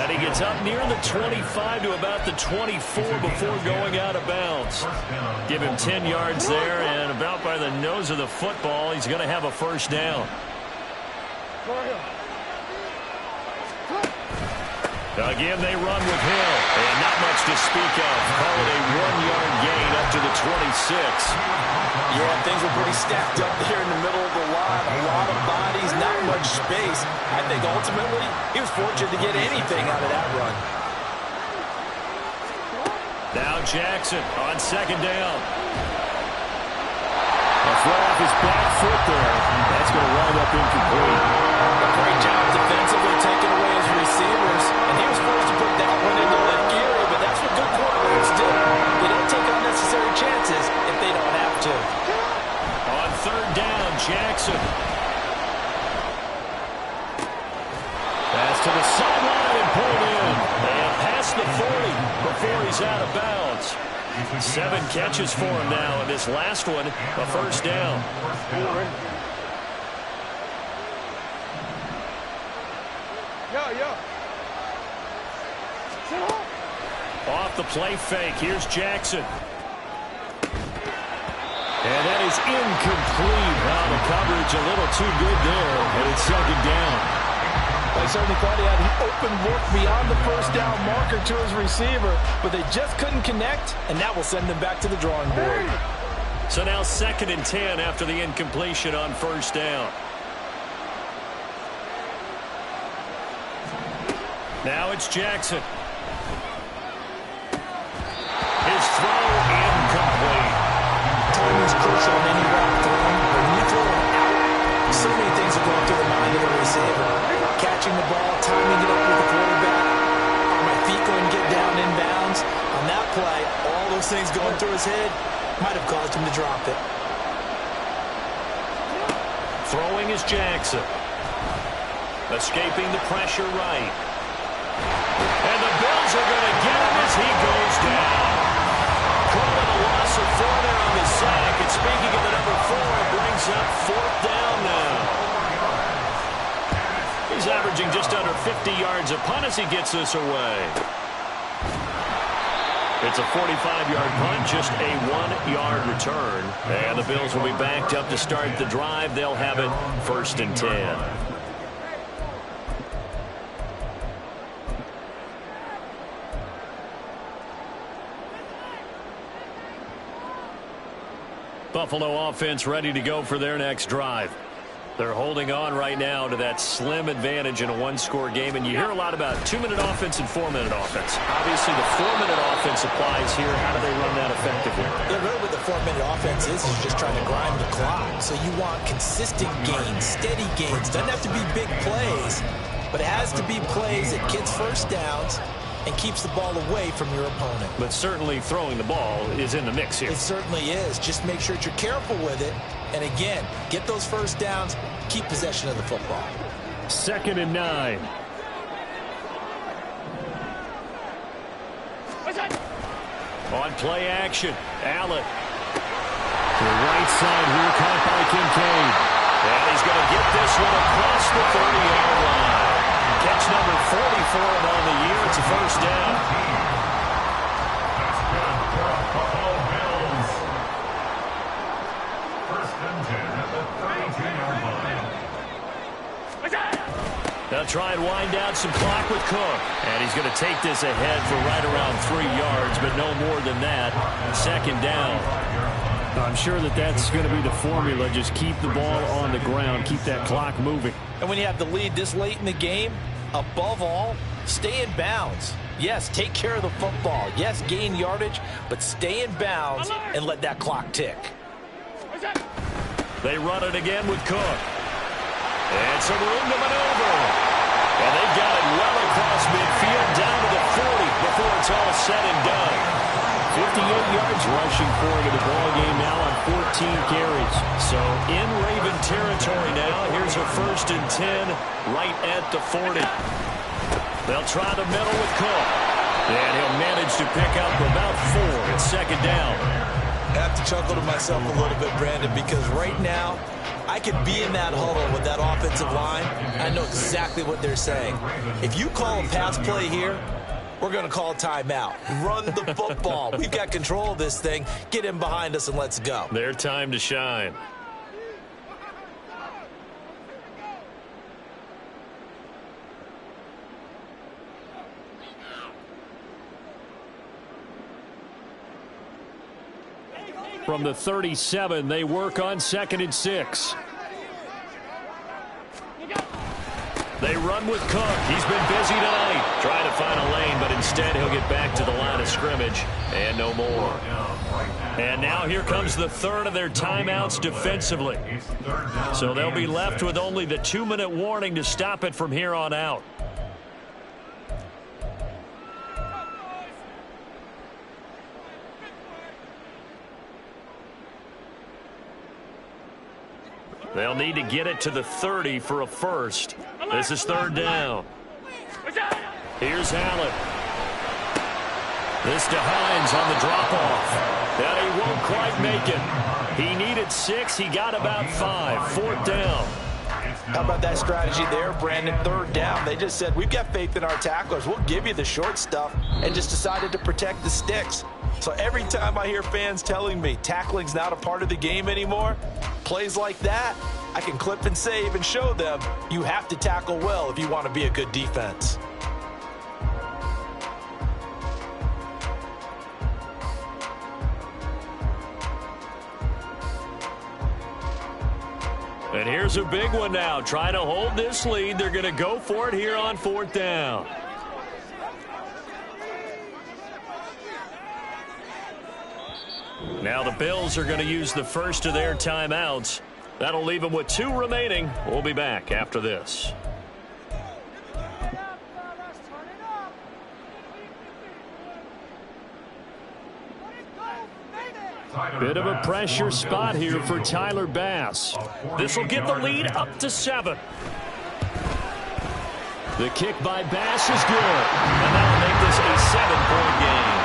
And he gets up near the 25 to about the 24 before going out of bounds. Give him 10 yards there, and about by the nose of the football, he's going to have a first down. Again, they run with Hill, and not much to speak of. Call it a 1-yard gain up to the 26. Yeah, things were pretty stacked up there in the middle of the line. A lot of bodies, not much space. I think ultimately he was fortunate to get anything out of that run. Now Jackson on second down. A throw off his back foot there. That's going to wind up incomplete. A great job defensively taking away his receivers. And he was forced to put that one into left gear, but that's what good quarterbacks do. They don't take unnecessary chances if they don't have to. On third down, Jackson. Pass to the sideline and pulled in. And past the 40 before he's out of bounds. 7 catches for him now, and this last one, a first down. Off the play fake, here's Jackson. And that is incomplete. Wow, the coverage a little too good there, and it's second down. I certainly thought he had open look beyond the first down marker to his receiver, but they just couldn't connect, and that will send them back to the drawing board. So now 2nd and 10 after the incompletion on first down. Now it's Jackson. His throw incomplete. Timing is crucial in any route thrown. When you throw it out, so many things are going through the mind of the receiver. Catching the ball, timing it up with the quarterback. Are my feet going to get down inbounds? On that play, all those things going through his head might have caused him to drop it. Throwing is Jackson. Escaping the pressure right. And the Bills are going to get him as he goes down. Caught on a loss of 4 there on the sack. And speaking of the number 4, it brings up 4th down now. He's averaging just under 50 yards a punt as he gets this away. It's a 45-yard punt, just a 1-yard return. And the Bills will be backed up to start the drive. They'll have it 1st and 10. Buffalo offense ready to go for their next drive. They're holding on right now to that slim advantage in a 1-score game, and you hear a lot about 2-minute offense and 4-minute offense. Obviously, the 4-minute offense applies here. How do they run that effectively? Yeah, really what the 4-minute offense is just trying to grind the clock. So you want consistent gains, steady gains. Doesn't have to be big plays, but it has to be plays that gets first downs and keeps the ball away from your opponent. But certainly throwing the ball is in the mix here. It certainly is. Just make sure that you're careful with it. And again, get those first downs, keep possession of the football. 2nd and 9. On play action, Allen. To the right side here, caught by Kincaid. And he's going to get this one across the 30-yard line. Catch number 40 for him on the year. It's a first down. Buffalo Bills. 1st and 10 at the 32-yard line. They'll try and wind down some clock with Cook. And he's going to take this ahead for right around 3 yards, but no more than that. 2nd down. I'm sure that's going to be the formula. Just keep the ball on the ground. Keep that clock moving. And when you have the lead this late in the game, above all, stay in bounds. Yes, take care of the football. Yes, gain yardage, but stay in bounds and let that clock tick. They run it again with Cook. And some room to maneuver. And they've got it well across midfield down to the 40 before it's all said and done. 58 yards rushing for him in the ballgame now on 14 carries. So in Raven territory now. Here's a 1st and 10 right at the 40. They'll try the middle with Cook. And he'll manage to pick up about 4 at 2nd down. I have to chuckle to myself a little bit, Brandon, because right now I could be in that huddle with that offensive line. I know exactly what they're saying. If you call a pass play here, we're going to call a timeout. Run the football. We've got control of this thing. Get in behind us and let's go. Their time to shine. From the 37, they work on 2nd and 6. They run with Cook. He's been busy tonight. Trying to find a lane, but instead he'll get back to the line of scrimmage. And no more. And now here comes the 3rd of their timeouts defensively. So they'll be left with only the 2-minute warning to stop it from here on out. They'll need to get it to the 30 for a first. This is 3rd down. Here's Allen. This to Hines on the drop-off. And he won't quite make it. He needed 6. He got about 5. 4th down. How about that strategy there, Brandon? 3rd down. They just said, we've got faith in our tacklers. We'll give you the short stuff, and just decided to protect the sticks. So every time I hear fans telling me tackling's not a part of the game anymore, plays like that, I can clip and save and show them you have to tackle well if you want to be a good defense. And here's a big one now. Trying to hold this lead. They're going to go for it here on 4th down. Now the Bills are going to use the first of their timeouts. That'll leave them with 2 remaining. We'll be back after this. Bit of a pressure spot here for Tyler Bass. This will get the lead up to 7. The kick by Bass is good. And that'll make this a 7-point game.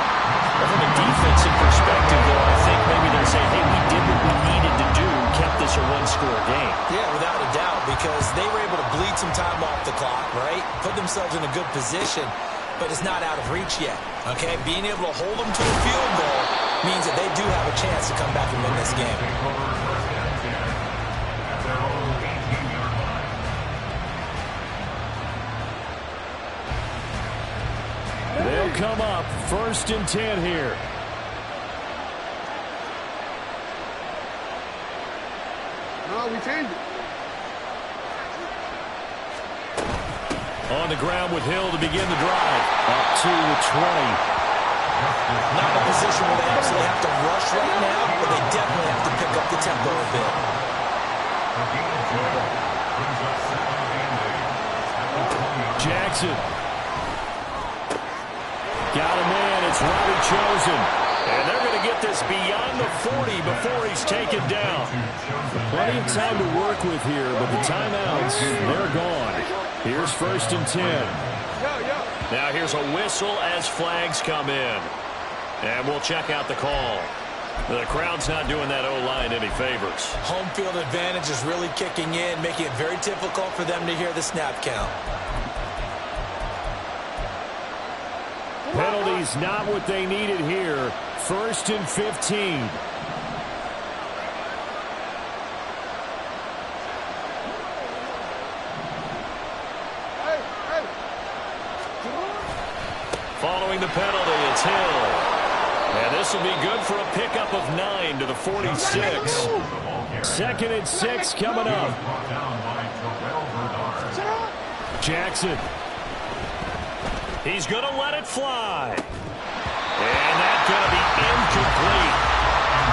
Well, from a defensive perspective, though, I think maybe they're saying, hey, we did what we needed to do, kept this a 1-score game. Yeah, without a doubt, because they were able to bleed some time off the clock, right? Put themselves in a good position, but it's not out of reach yet, okay? Being able to hold them to a field goal means that they do have a chance to come back and win this game. They'll come up 1st and 10 here. No, we changed it. On the ground with Hill to begin the drive. Up to the 20. Not in a position where they absolutely have to rush right now, but they definitely have to pick up the tempo a bit. Jackson. Got him in. It's Robbie Chosen. And they're going to get this beyond the 40 before he's taken down. Plenty of time to work with here, but the timeouts, they're gone. Here's 1st and 10. Now here's a whistle as flags come in. And we'll check out the call. The crowd's not doing that O-line any favors. Home field advantage is really kicking in, making it very difficult for them to hear the snap count. Penalties not what they needed here. 1st and 15. Following the penalty, it's Hill. And this will be good for a pickup of 9 to the 46. 2nd and 6 coming up. Jackson. He's going to let it fly. And that's going to be incomplete.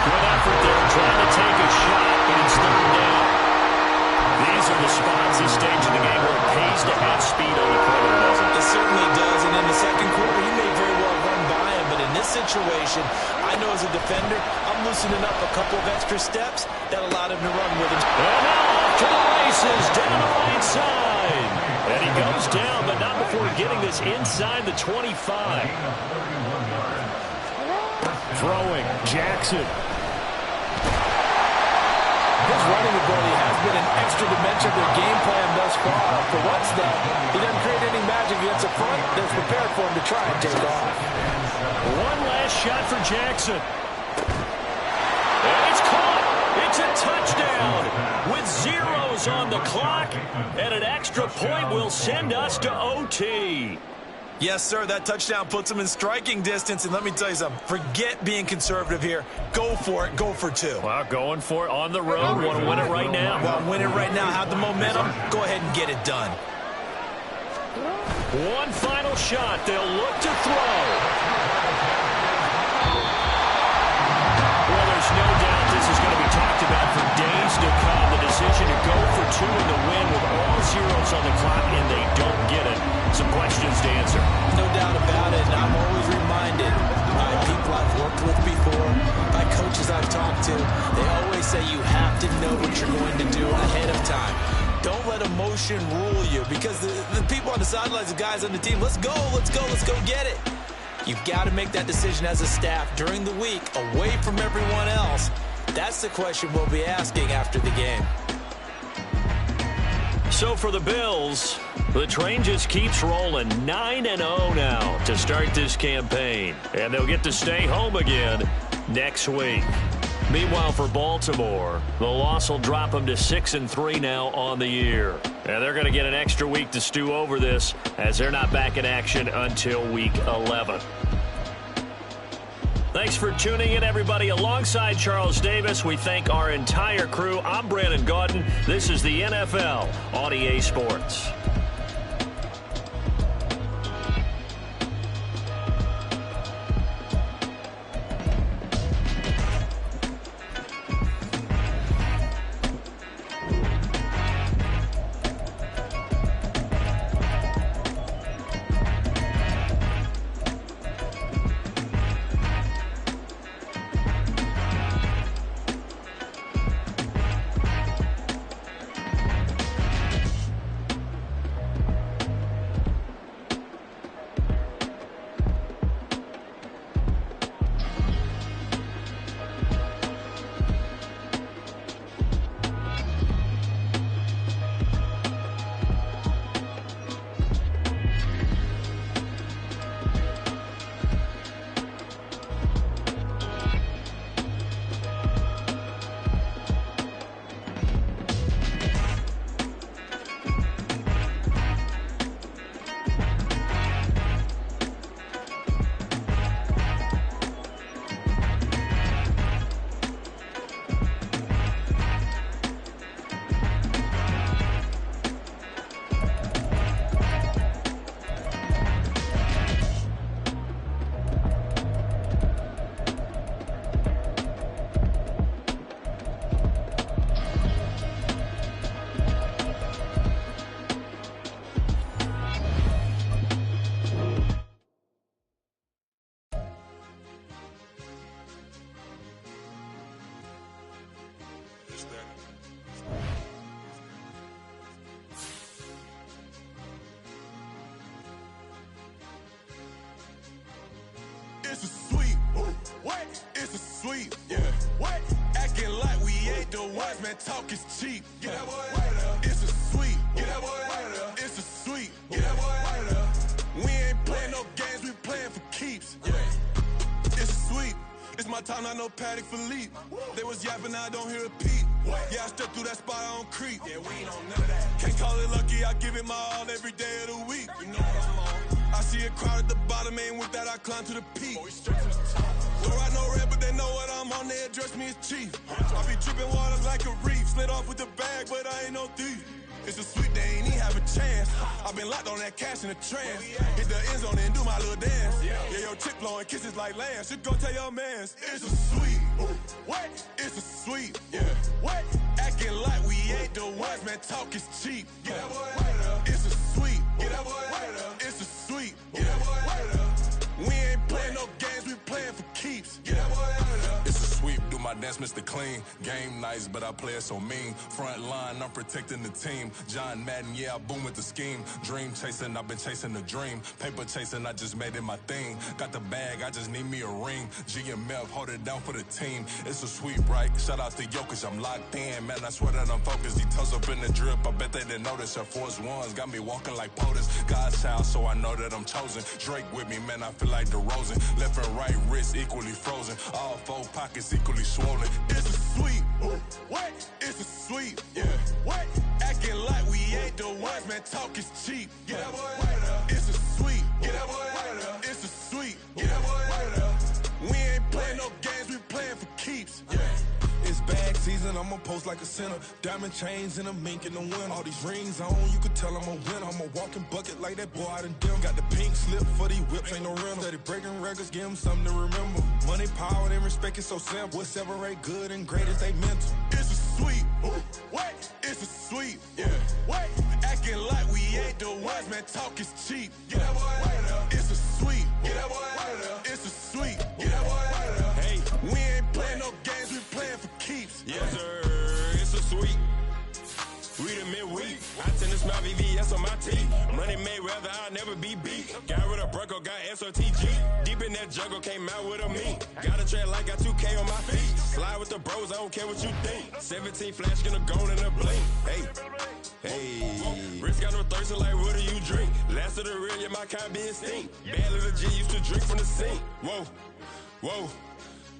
Good effort there trying to take a shot, but it's 3rd down. These are the spots this stage of the game where it pays to have speed on the perimeter, doesn't it? It certainly does, and in the second quarter, he may very well run by him, but in this situation, I know as a defender, I'm loosening up a couple of extra steps that allowed him to run with him. And now off to the races, down the right side. And he goes down, but not before getting this inside the 25. Throwing, Jackson. His running ability has been an extra dimension of their game plan thus far. For once, though, he doesn't create any magic against the front that's prepared for him to try and take off. One last shot for Jackson. And it's caught. It's a touchdown with zeros on the clock. And an extra point will send us to OT. Yes, sir, that touchdown puts him in striking distance. And let me tell you something, forget being conservative here. Go for it, go for 2. Well, going for it on the road. Want to win it right now? Well, win it right now, have the momentum, go ahead and get it done. One final shot, they'll look to throw. Well, there's no doubt this is going to be talked about for days to come. The decision to go for 2 in the win with all zeros on the clock, and they don't get it. Some questions to answer. No doubt about it, and I'm always reminded by people I've worked with before, by coaches I've talked to, they always say you have to know what you're going to do ahead of time. Don't let emotion rule you, because the people on the sidelines, the guys on the team, let's go get it. You've got to make that decision as a staff during the week, away from everyone else. That's the question we'll be asking after the game. So for the Bills, the train just keeps rolling 9-0 now to start this campaign. And they'll get to stay home again next week. Meanwhile, for Baltimore, the loss will drop them to 6-3 now on the year. And they're going to get an extra week to stew over this as they're not back in action until week 11. Thanks for tuning in, everybody. Alongside Charles Davis, we thank our entire crew. I'm Brandon Gaudin. This is the NFL on EA Sports. It's a sweep. What? It's a sweep. Yeah. What? Acting like we ain't the ones, man. Talk is cheap. Get that boy out of there. It's a sweep. Get that boy out of there. It's a sweep. Get that boy out of there. We ain't playing no games. We playing for keeps. Yeah. It's a sweep. It's my time, not no Paddock Philippe. They was yapping, I don't hear a peep. Yeah, I stepped through that spot, I don't creep. Yeah, we ain't on none of that. Can't call it lucky, I give it my all every day of the week. You know what I'm on. I see a crowd at the bottom, and with that I climb to the peak. Don't ride no red, but they know what I'm on, they address me as chief. I be dripping water like a reef, slid off with the bag, but I ain't no thief. It's a sweep, they ain't even have a chance. I've been locked on that cash in a trance. Hit the end zone and do my little dance. Yeah, your chick blowing kisses like lambs. You go tell your mans. It's a sweep. What? It's a sweep. Yeah. What? Acting like we ain't the ones, man. Talk is cheap. Get that boy out of there. It's a sweep. Get that boy out of there. It's a sweep. Get that boy out of there. We ain't playing no games, we playing for keeps. Get that boy out of there. It's a sweep, do my dance, Mr. Clean. Game nice, but I play it so mean. Front line, I'm protecting the team. John Madden, yeah, I boom with the scheme. Dream chasing, I've been chasing the dream. Paper chasing, I just made it my thing. Got the bag, I just need me a ring. GMF, hold it down for the team. It's a sweep, right? Shout out to Jokic, I'm locked in. Man, I swear that I'm focused. He toes up in the drip, I bet they didn't notice. Air Force Ones got me walking like POTUS. God's child, so I know that I'm chosen. Drake with me, man, I feel like DeRozan. Left and right wrist equally frozen. All four pockets equally swollen. It's a sweep. What? It's a sweep. Yeah. What? Acting like we ain't the ones, man. Talk is cheap. Get that boy out of there. It's a sweep. Get that boy out of there. It's a sweep. Get that boy out of there. We ain't playing no games, we playing for keeps. Yeah. It's bag season, I'ma post like a sinner. Diamond chains and a mink in the wind. All these rings on, you could tell I'm a winner. I'm a walking bucket like that boy out in dim. Got the pink slip for these whips, ain't no rental. Steady breaking records, give them something to remember. Money, power, and respect is so simple. What separate good and great is they mental. It's a sweep. What? It's a sweep. Yeah. What? Acting like we ain't the ones, man. Talk is cheap. Get that boy out of there. It's a sweep. Get that boy out of there. It's a sweep. Get that boy out of there. Hey, we ain't playing no games, we playing for keeps. Yes, sir. It's a sweep. We the midweek. I tend to smile VVS on my teeth. Money made rather I'll never be beat. beat. Got rid of Bronco, got SOTG. Deep in that jungle, came out with a me. Got a track like got 2K on my feet. Slide with the bros, I don't care what you think. 17 flash, gonna go in a blink. Hey, Rich got no thirst, like what do you drink? Last of the real, yeah, my kind be extinct. Bad little G used to drink from the sink. Whoa, whoa.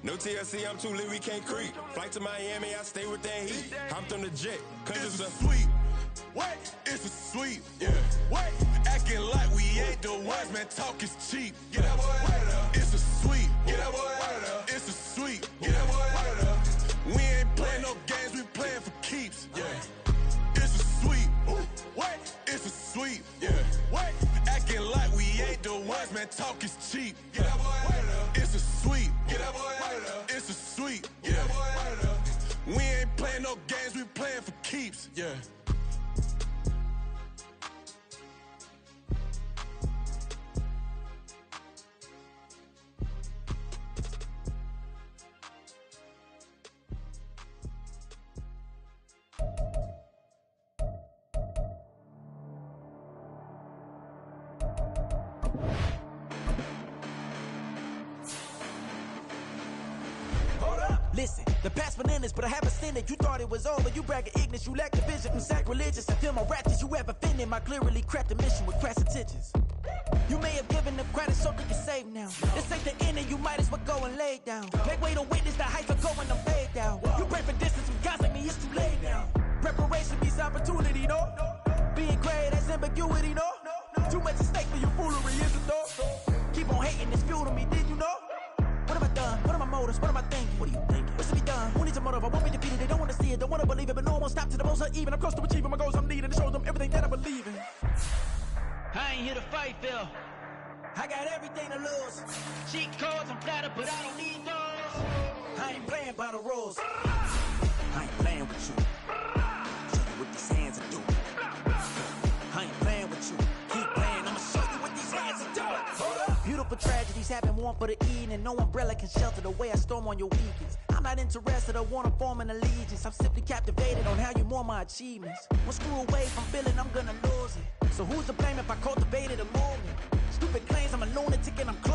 No TLC, I'm too lit, we can't creep. Flight to Miami, I stay with that heat. Hopped on the jet, cause it's a sweet. What? It's a sweet. Yeah. What? Acting like we ain't the ones, man. Talk is cheap. Get that boy out of there. It's a sweet. Get that boy out of there. It's a sweet. Get that boy out of there. We ain't playing no games, we playing for keeps. Yeah. It's a sweet. What? It's a sweet. Yeah. What? Acting like we ain't the ones, man. Talk is cheap. Get that boy out of there. It's a sweet. Get that boy out of there. It's a sweet. Get that boy out of there. We ain't playing no games, we playing for keeps. Yeah. Listen, the past bananas, but I haven't seen it. You thought it was over, you bragging ignorance, you lack the vision. I'm sacrilegious, I feel my ratchets, you ever offended my clearly crafted mission with crass intentions. You may have given them credit, so that you're safe now. This ain't the end, and you might as well go and lay down. Make way to witness the hype of going to fade down. You pray for distance from guys like me, it's too late now. Preparation beats opportunity, no? Being great, that's ambiguity, no? Too much at stake for your foolery, is it though? Keep on hating, it's fuel to me, did you know? What have I done? What are my motives? What am I thinking? What are you thinking? What's to be done? Who needs a motive? I won't be defeated. They don't want to see it, don't want to believe it, but no one will stop to the most uneven. I'm close to achieving my goals. I'm needing to show them everything that I believe in. I ain't here to fight, Phil. I got everything to lose. Cheat codes, I'm flattered, but I don't need those. I ain't playing by the rules. I ain't playing with you. Show you what these hands are doing. I ain't playing with you. Keep playing, I'ma show you what these hands are doing. Hold up. Beautiful tragedies happen, one for the evening. No umbrella can shelter the way I storm on your weekends. I'm not interested, I wanna form an allegiance. I'm simply captivated on how you mourn my achievements. One screw away from feeling I'm gonna lose it. So who's to blame if I cultivated a movement? Stupid claims I'm a lunatic and I'm clueless.